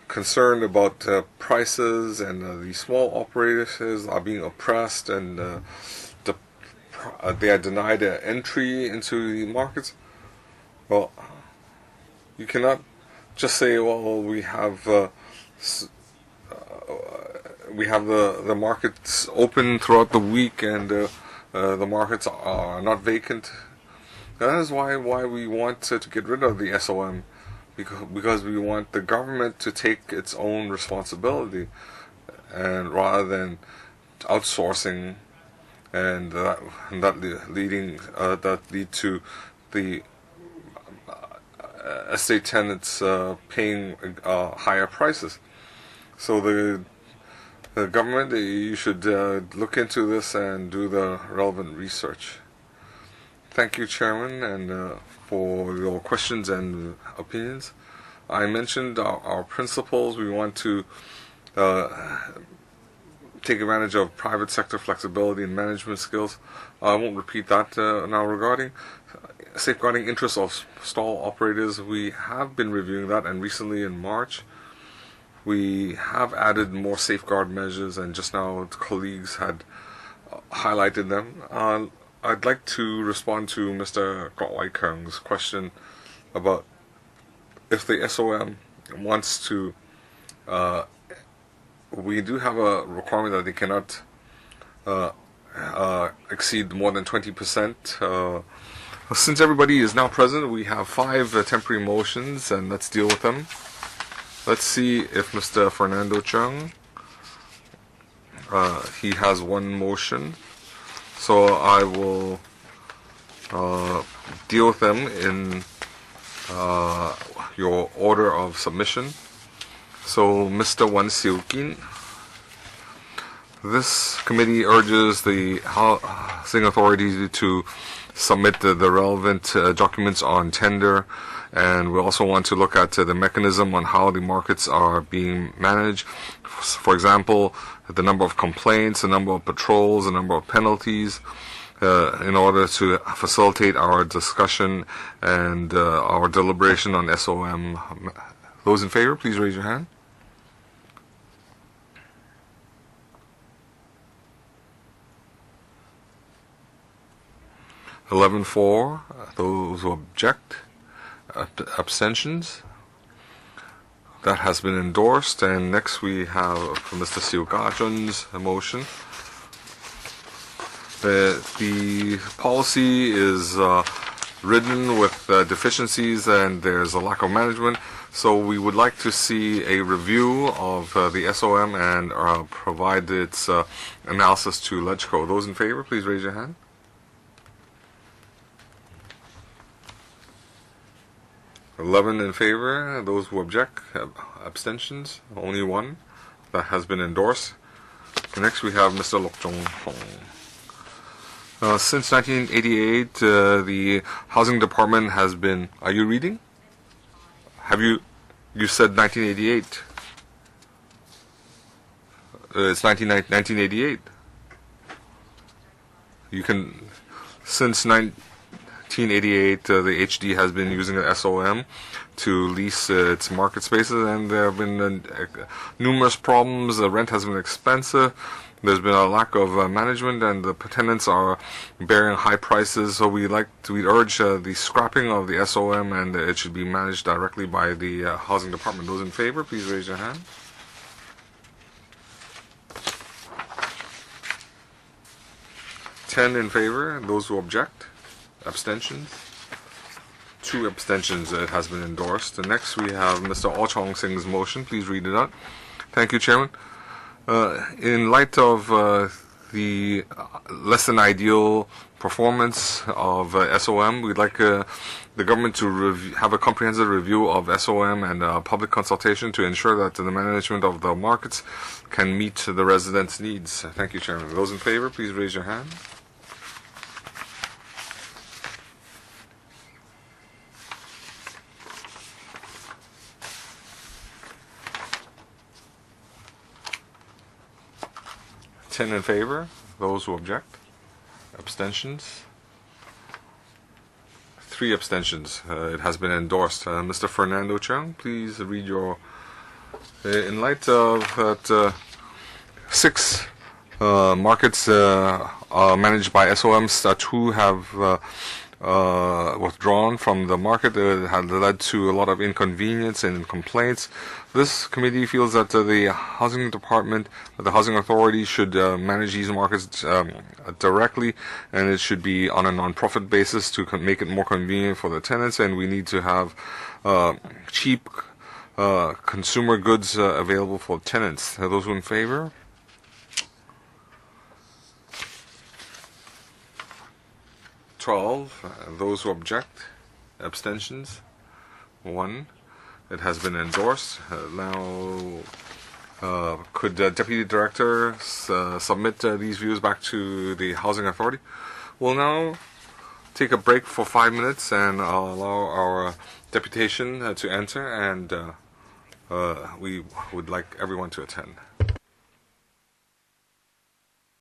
concerned about prices, and the small operators are being oppressed, and they are denied entry into the markets. Well, you cannot just say, well, we have the markets open throughout the week, and the markets are not vacant. That is why we want to get rid of the SOM, because we want the government to take its own responsibility, and rather than outsourcing, and that lead to the estate tenants paying higher prices. So the government, you should look into this and do the relevant research. Thank you, Chairman, and for your questions and opinions. I mentioned our principles. We want to take advantage of private sector flexibility and management skills. I won't repeat that now. Regarding safeguarding interests of stall operators, we have been reviewing that, and recently in March we have added more safeguard measures, and just now colleagues had highlighted them. I'd like to respond to Mr. Kwun-chung's question about if the SOM wants to. We do have a requirement that they cannot exceed more than 20%. Since everybody is now present, we have 5 temporary motions, and let's deal with them. Let's see if Mr. Fernando Chung, he has one motion. So I will deal with them in your order of submission. So Mr. Siu-kin, this committee urges the housing authority to submit the relevant documents on tender, and we also want to look at the mechanism on how the markets are being managed. For example, the number of complaints, the number of patrols, the number of penalties, in order to facilitate our discussion and our deliberation on SOM. Those in favor, please raise your hand. (11-4). Those who object, abstentions. That has been endorsed. And next we have from Mr. Siu-kin's motion. The policy is ridden with deficiencies, and there's a lack of management. So we would like to see a review of the SOM and provide its analysis to LegCo. Those in favor, please raise your hand. (11 in favor). Those who object, abstentions. Only 1. That has been endorsed. Next we have Mr. Lokjong Hong. Since 1988, the housing department has been. Are you reading? Have you? You said 1988. It's 1988. You can. Since 1988, the HD has been using an SOM to lease its market spaces, and there have been numerous problems. The rent has been expensive. There's been a lack of management, and the tenants are bearing high prices. So we urge the scrapping of the SOM, and it should be managed directly by the housing department. Those in favor, please raise your hand. Ten in favor. Those who object, abstentions. 2 abstentions. It has been endorsed. Next, we have Mr. Oh Chong-sing's motion. Please read it out. Thank you, Chairman. In light of the less than ideal performance of SOM, we'd like the government to have a comprehensive review of SOM and public consultation to ensure that the management of the markets can meet the residents' needs. Thank you, Chairman. Those in favor, please raise your hand. Ten in favor. Those who object, abstentions. 3 abstentions. It has been endorsed. Mr. Fernando Chung, please read your. In light of that, 6 markets managed by SOMs, 2 have withdrawn from the market. It had led to a lot of inconvenience and complaints. This committee feels that the housing department, the housing authority, should manage these markets directly, and it should be on a non-profit basis to make it more convenient for the tenants. And we need to have cheap consumer goods available for tenants. Are those in favor? Those who object, abstentions, 1. It has been endorsed. Now, could Deputy Director submit these views back to the Housing Authority? We'll now take a break for 5 minutes and I'll allow our deputation to enter, and we would like everyone to attend.